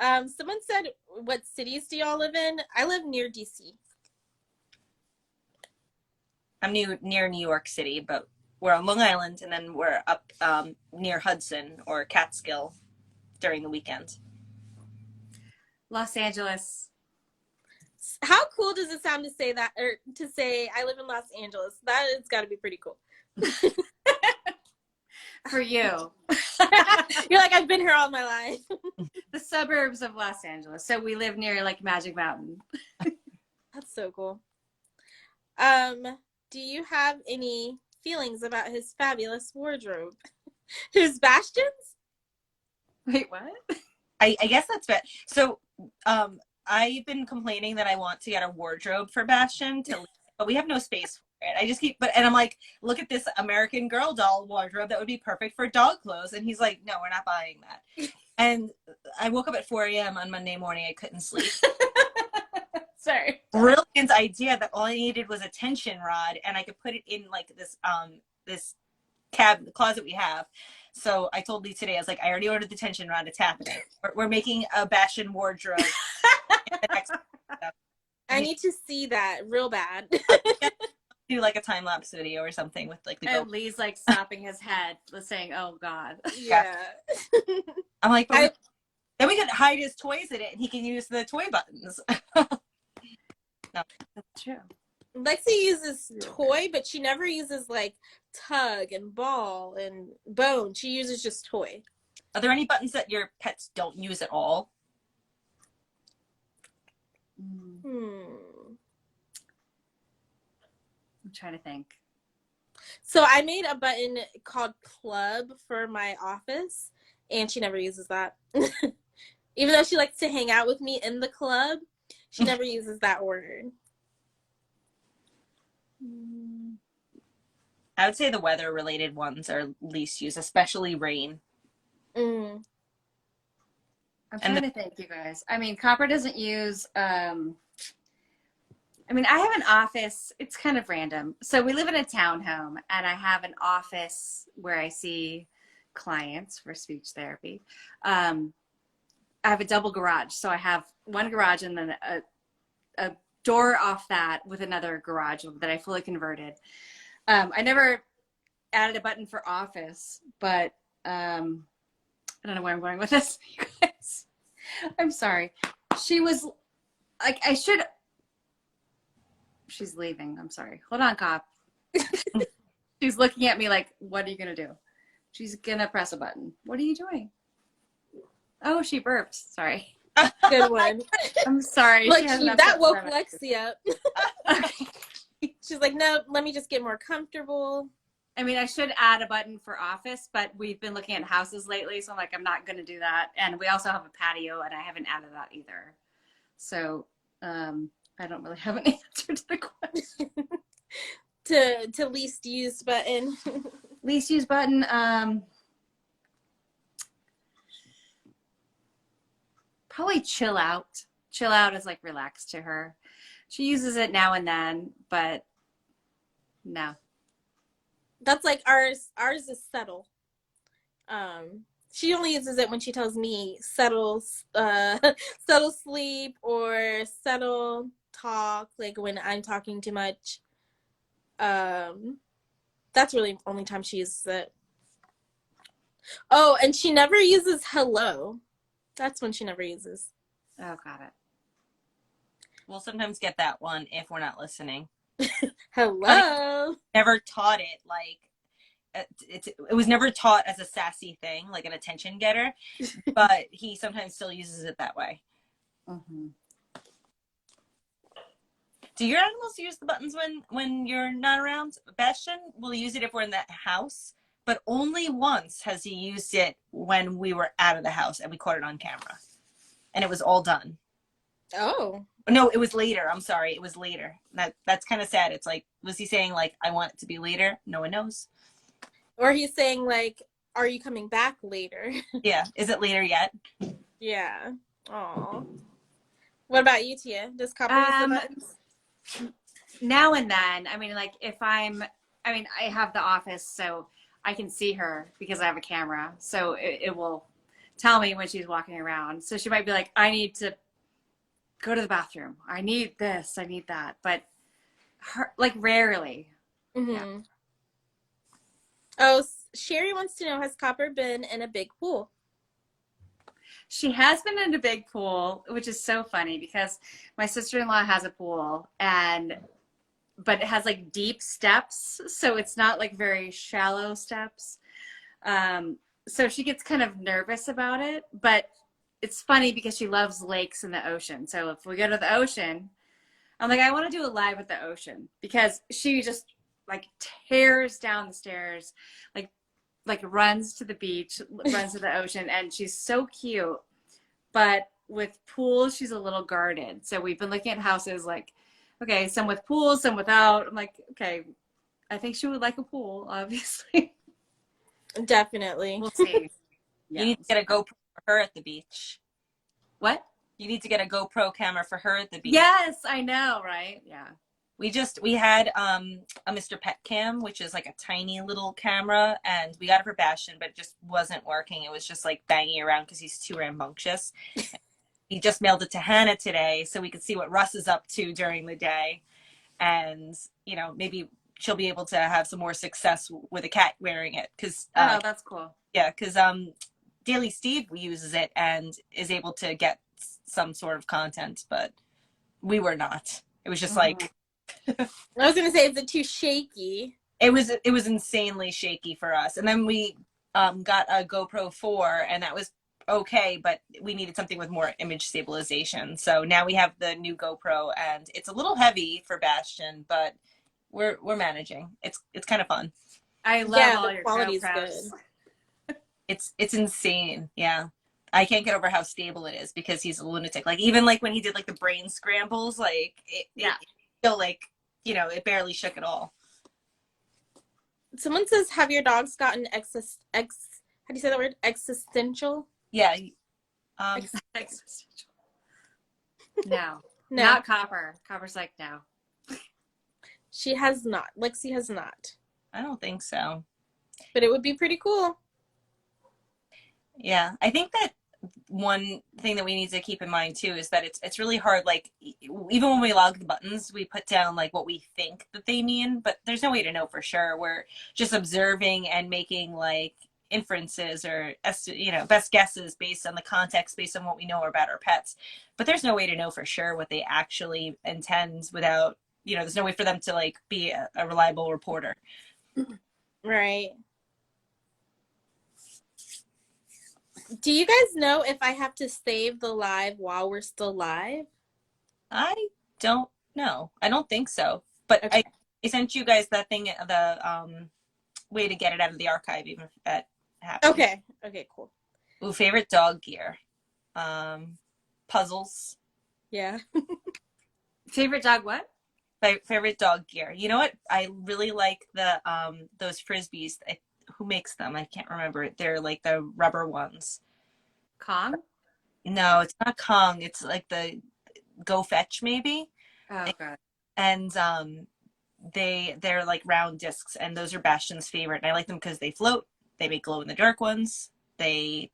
Someone said, what cities do y'all live in? I live near DC. I'm near New York City, but we're on Long Island, and then we're up near Hudson or Catskill during the weekends. Los Angeles. How cool does it sound to say that, or to say I live in Los Angeles? That has got to be pretty cool. For you. You're like, I've been here all my life. The suburbs of Los Angeles. So we live near like Magic Mountain. That's so cool. Do you have any feelings about his fabulous wardrobe? His Bastion's? Wait, what? I guess that's bad. So I've been complaining that I want to get a wardrobe for Bastion but we have no space for it. I just and I'm like, look at this American Girl doll wardrobe that would be perfect for dog clothes. And he's like, no, we're not buying that. And I woke up at 4 a.m. on Monday morning. I couldn't sleep. Sorry. Brilliant idea that all I needed was a tension rod, and I could put it in like this closet we have. So I told Lee today, I was like, I already ordered the tension rod. It's happening. We're making a Bastion wardrobe. I need to see that real bad. Do like a time lapse video or something with like the And Lee's like stopping his head, saying, "Oh God." Yeah. I'm like, then we could hide his toys in it, and he can use the toy buttons. No, that's true. Lexi uses toy, but she never uses like tug and ball and bone. She uses just toy. Are there any buttons that your pets don't use at all? I'm trying to think. So I made a button called Club for my office, and she never uses that. Even though she likes to hang out with me in the club, she never uses that word. I would say the weather-related ones are least used, especially rain. I'm trying to think, you guys. I mean, Copper doesn't use, I have an office. It's kind of random. So we live in a townhome, and I have an office where I see clients for speech therapy. I have a double garage. So I have one garage and then a door off that with another garage that I fully converted. I never added a button for office, but I don't know where I'm going with this, you guys. I'm sorry. She was like, she's leaving. I'm sorry. Hold on, cop. She's looking at me like, what are you going to do? She's going to press a button. What are you doing? Oh, she burped. Sorry. Good one. I'm sorry. Look, She has that woke stomach. Lexi up. Okay. She's like, no, let me just get more comfortable. I mean, I should add a button for office, but we've been looking at houses lately, so I'm like, I'm not going to do that. And we also have a patio, and I haven't added that either. So I don't really have an answer to the question. to least used button. Least used button. Probably chill out. Chill out is like relaxed to her. She uses it now and then, but no. That's like ours. Ours is settle. She only uses it when she tells me settle sleep or settle talk, like when I'm talking too much. That's really the only time she uses it. Oh, and she never uses hello. That's when she never uses. Oh, got it. We'll sometimes get that one if we're not listening. Hello. Never taught it like it was never taught as a sassy thing, like an attention getter, but he sometimes still uses it that way. Mm-hmm. Do your animals use the buttons when you're not around? Bastion will use it if we're in the house, but only once has he used it when we were out of the house and we caught it on camera. And it was all done. Oh. No, it was later. I'm sorry. It was later. That's kind of sad. It's like, was he saying like, I want it to be later? No one knows. Or he's saying like, are you coming back later? Yeah. Is it later yet? Yeah. Aw. What about you, Tia? Does Copper use the buttons? Now and then. I mean, like I have the office, so I can see her because I have a camera. So it will tell me when she's walking around. So she might be like, I need to go to the bathroom. I need this. I need that. But her, like rarely. Mm-hmm. Yeah. Oh, Sherry wants to know, has Copper been in a big pool? She has been in a big pool, which is so funny because my sister-in-law has a pool but it has like deep steps. So it's not like very shallow steps. So she gets kind of nervous about it, but it's funny because she loves lakes and the ocean. So if we go to the ocean, I'm like, I want to do a live at the ocean because she just like tears down the stairs, like runs to the beach, runs to the ocean, and she's so cute. But with pools, she's a little guarded. So we've been looking at houses like, okay, some with pools, some without. I'm like, okay, I think she would like a pool, obviously. Definitely. We'll see. Yeah. You need to get a GoPro for her at the beach. What? You need to get a GoPro camera for her at the beach. Yes, I know, right? Yeah. We had a Mr. Pet Cam, which is like a tiny little camera, and we got it for Bastion, but it just wasn't working. It was just like banging around because he's too rambunctious. He just mailed it to Hannah today so we could see what Russ is up to during the day. And, you know, maybe she'll be able to have some more success with a cat wearing it. Cause, Oh, that's cool. Yeah, because Daily Steve uses it and is able to get some sort of content, but we were not. It was just like... I was going to say, is it too shaky? It was insanely shaky for us. And then we got a GoPro 4, and that was okay, but we needed something with more image stabilization. So now we have the new GoPro, and it's a little heavy for Bastion, but we're managing. It's kind of fun. I love all the your quality's GoPros. Good. It's insane. Yeah. I can't get over how stable it is because he's a lunatic. Like even like when he did like the brain scrambles, like it still like, you know, it barely shook at all. Someone says, have your dogs gotten how do you say that word? Existential? Yeah. No. No. Not Copper. Copper's like, no. She has not. Lexi has not. I don't think so. But it would be pretty cool. Yeah. I think that one thing that we need to keep in mind too is that it's really hard. Like even when we log the buttons, we put down like what we think that they mean, but there's no way to know for sure. We're just observing and making like inferences or best guesses based on the context, based on what we know about our pets. But there's no way to know for sure what they actually intend without, there's no way for them to like be a reliable reporter. Right. Do you guys know if I have to save the live while we're still live? I don't know. I don't think so. But Okay. I sent you guys that thing, the way to get it out of the archive, even if that happens. Okay. Okay, cool. Ooh, favorite dog gear. Puzzles. Yeah. Favorite dog what? Favorite dog gear. You know what? I really like the those frisbees. Who makes them? I can't remember it. They're like the rubber ones. Kong? No, it's not Kong. It's like the Go Fetch maybe. Oh god. And they're like round discs, and those are Bastion's favorite. And I like them because they float. They make glow in the dark ones. They're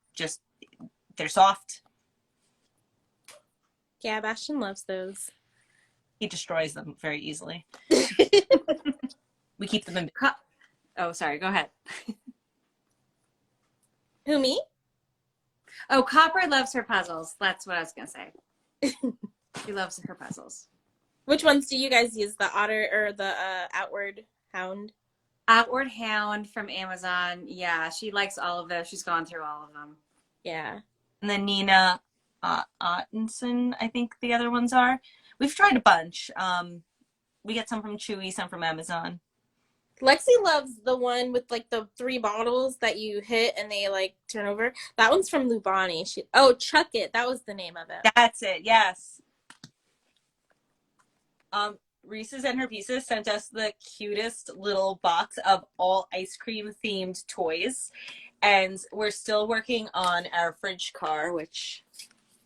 soft. Yeah, Bastion loves those. He destroys them very easily. We keep them in. Oh, sorry. Go ahead. Who, me? Oh, Copper loves her puzzles. That's what I was gonna say. She loves her puzzles. Which ones do you guys use? The otter or the outward hound? Outward Hound from Amazon. Yeah, she likes all of those. She's gone through all of them. Yeah. And then Nina Ottenson, I think the other ones are. We've tried a bunch. We get some from Chewy, some from Amazon. Lexi loves the one with like the 3 bottles that you hit and they like turn over. That one's from Lubani. Chuck It. That was the name of it. That's it. Yes. Reese's and Her Pieces sent us the cutest little box of all ice cream themed toys. And we're still working on our fridge car, which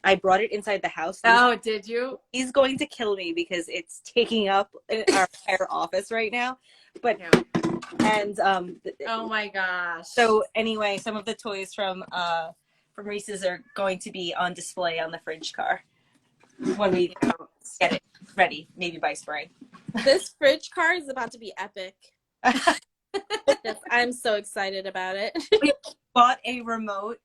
I brought it inside the house. Oh, did you? He's going to kill me because it's taking up our entire office right now. But Yeah. and Oh my gosh. so anyway, some of the toys from Reese's are going to be on display on the fridge car when we get it ready, maybe by spring. This fridge car is about to be epic. Yes, I'm so excited about it. We bought a remote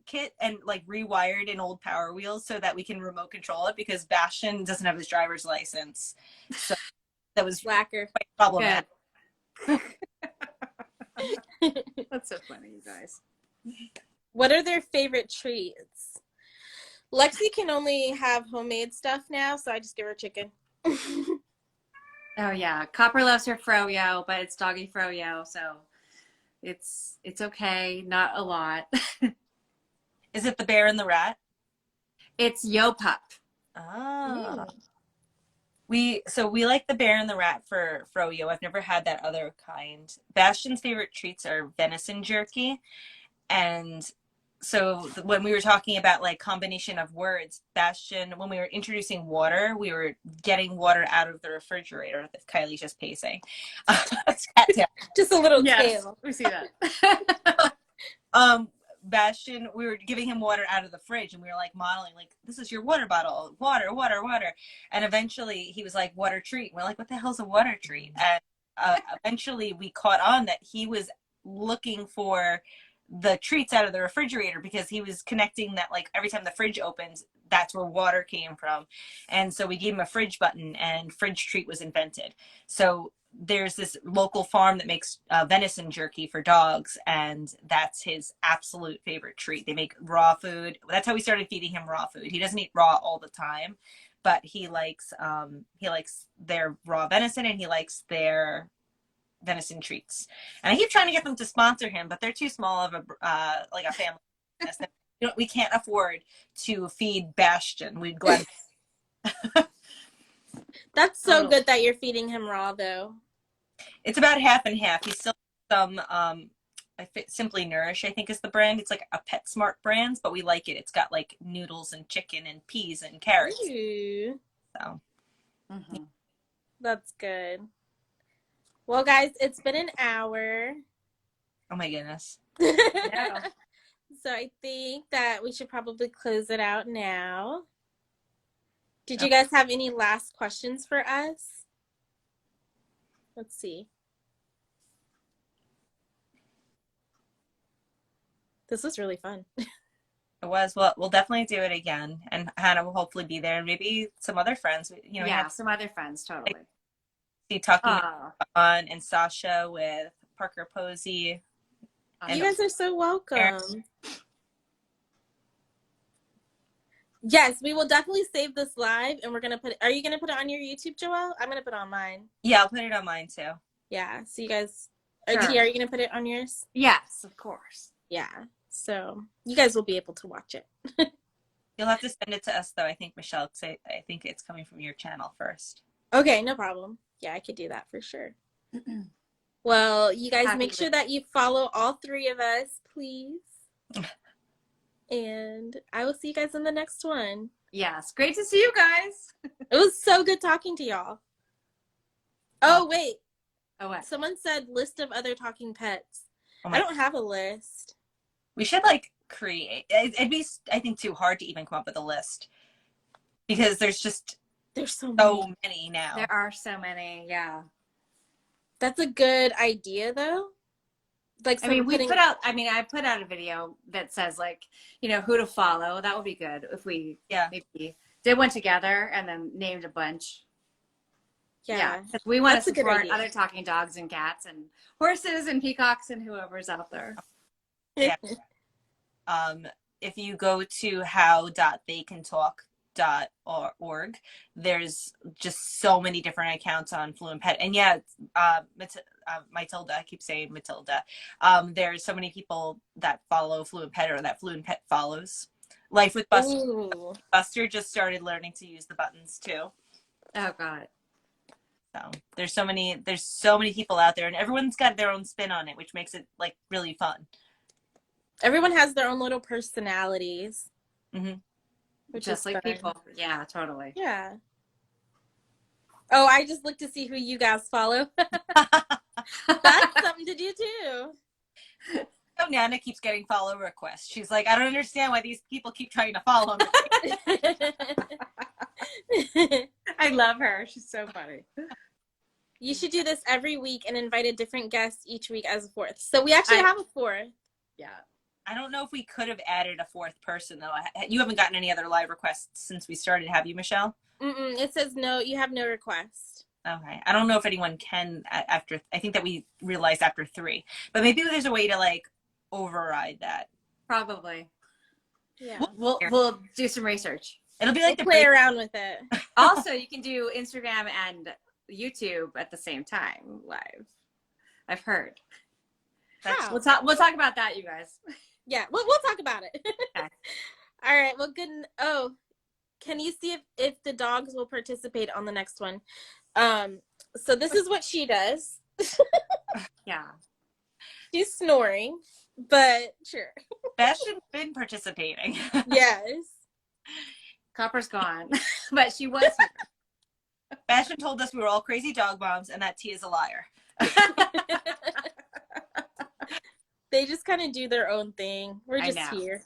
kit and like rewired an old Power Wheels so that we can remote control it because Bastion doesn't have his driver's license. So that was Slacker. quite problematic. That's so funny, you guys. What are their favorite treats? Lexi can only have homemade stuff now, so I just give her chicken. Oh yeah, Copper loves her froyo, but it's doggy froyo, so it's okay, not a lot. Is it the Bear and the Rat? It's Yo Pup. Ah. We like the Bear and the Rat for froyo. I've never had that other kind. Bastion's favorite treats are venison jerky. And so when we were talking about like combination of words, Bastion, when we were introducing water, we were getting water out of the refrigerator. Kylie's just pacing. Just a little Yes, tail. we see that. Bastion, we were giving him water out of the fridge and we were like modeling, like, this is your water bottle, water, water, water. And eventually he was like, water treat. We're like, what the hell's a water treat? And eventually we caught on that he was looking for the treats out of the refrigerator because he was connecting that like every time the fridge opens, that's where water came from. And so we gave him a fridge button and fridge treat was invented. So there's this local farm that makes venison jerky for dogs, and that's his absolute favorite treat. They make raw food. That's how we started feeding him raw food. He doesn't eat raw all the time, but he likes their raw venison and he likes their venison treats. And I keep trying to get them to sponsor him, but they're too small of a family business. We can't afford to feed Bastion. We'd gladly. That's so good that you're feeding him raw, though. It's about half and half. He's still some Simply Nourish, I think is the brand. It's like a PetSmart brand, but we like it. It's got like noodles and chicken and peas and carrots. Ooh. So That's good. Well, guys, it's been an hour. Oh my goodness. Yeah. So I think that we should probably close it out now. Did you guys have any last questions for us? Let's see. This was really fun. It was. Well, we'll definitely do it again, and Hannah will hopefully be there, and maybe some other friends. We yeah, have some other friends, totally. talking Oh, on and Sasha with Parker Posey. And You guys are so welcome. Yes, we will definitely save this live, and we're gonna put. Are you gonna put it on your YouTube, Joelle? I'm gonna put it on mine. Yeah, I'll put it on mine too. Yeah. So you guys, Sure. Are you gonna put it on yours? yes, of course. Yeah. So you guys will be able to watch it. You'll have to send it to us though. I think Michelle, because I think it's coming from your channel first. Okay, no problem. Yeah, I could do that for sure. Well, you guys make sure that you follow all three of us, please. And I will see you guys in the next one. Yes, great to see you guys. It was so good talking to y'all. Oh, wait. Oh, what? Someone said list of other talking pets. Oh I don't have a list. We should like create. It'd be, I think, too hard to even come up with a list because there's so many now. There are so many, yeah. That's a good idea, though. Like, I mean, I put out a video that says like, who to follow. That would be good if we maybe did one together and then named a bunch. Yeah. We want to support other talking dogs and cats and horses and peacocks and whoever's out there. Yeah. If you go to how.theycantalk.org, there's just so many different accounts on Fluent Pet. And Matilda, I keep saying Matilda. There's so many people that follow Fluent Pet or that Fluent Pet follows. Life with Buster. Ooh. Buster just started learning to use the buttons too. Oh God. So there's so many people out there, and everyone's got their own spin on it, which makes it like really fun. Everyone has their own little personalities. Mm-hmm. Which just like fun. People. Yeah, totally. Yeah. Oh, I just looked to see who you guys follow. That's something to do too. So Nana keeps getting follow requests. She's like, I don't understand why these people keep trying to follow me. I love her. She's so funny. You should do this every week and invite a different guest each week as a fourth. So we actually have a fourth. Yeah. I don't know if we could have added a fourth person, though. You haven't gotten any other live requests since we started, have you, Michelle? It says no, you have no request. Okay. I don't know if anyone can after, I think that we realized after 3. But maybe there's a way to, like, override that. Probably. Yeah. We'll do some research. It'll be like we'll play around with it. Also, you can do Instagram and YouTube at the same time live. I've heard. We'll talk about that, you guys. Yeah, we'll talk about it. Okay. All right. Well, good. Oh, can you see if the dogs will participate on the next one? So this is what she does. Yeah. She's snoring, but sure. Bastion's been participating. Yes. Copper's gone, but she was here. Bastion told us we were all crazy dog moms and that T is a liar. They just kind of do their own thing. We're just here.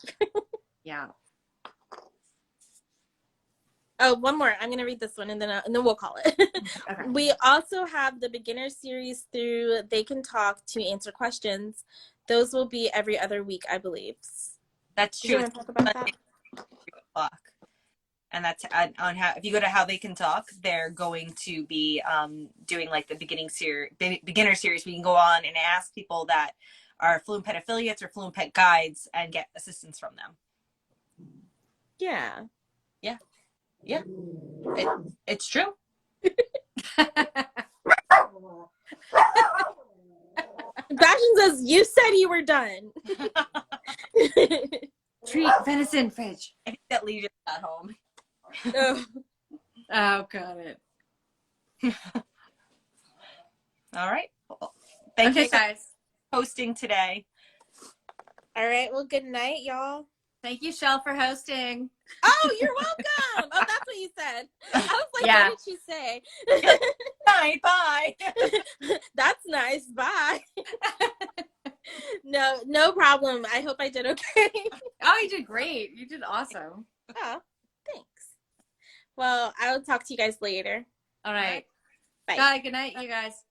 Yeah. Oh, one more. I'm going to read this one and then we'll call it. Okay. We also have the beginner series through They Can Talk to answer questions. Those will be every other week, I believe. That's true. You want to talk about that? 3:00. And that's on how, if you go to How They Can Talk, they're going to be doing like the beginner series. We can go on and ask people that are Fluent Pet affiliates or Fluent Pet guides and get assistance from them. Yeah. Yeah. Yeah. It's true. Bastion says, you said you were done. Treat venison fridge. I think that Lee just got home. Oh, got it. All right. Well, thank you guys for hosting today. All right. Well, good night, y'all. Thank you, Shell, for hosting. Oh, you're welcome. Oh, that's what you said. I was like, what did she say? Bye. That's nice. Bye. No problem. I hope I did okay. Oh, you did great. You did awesome. Oh, thanks. Well, I'll talk to you guys later. All right. Bye. Bye. Good night, you guys.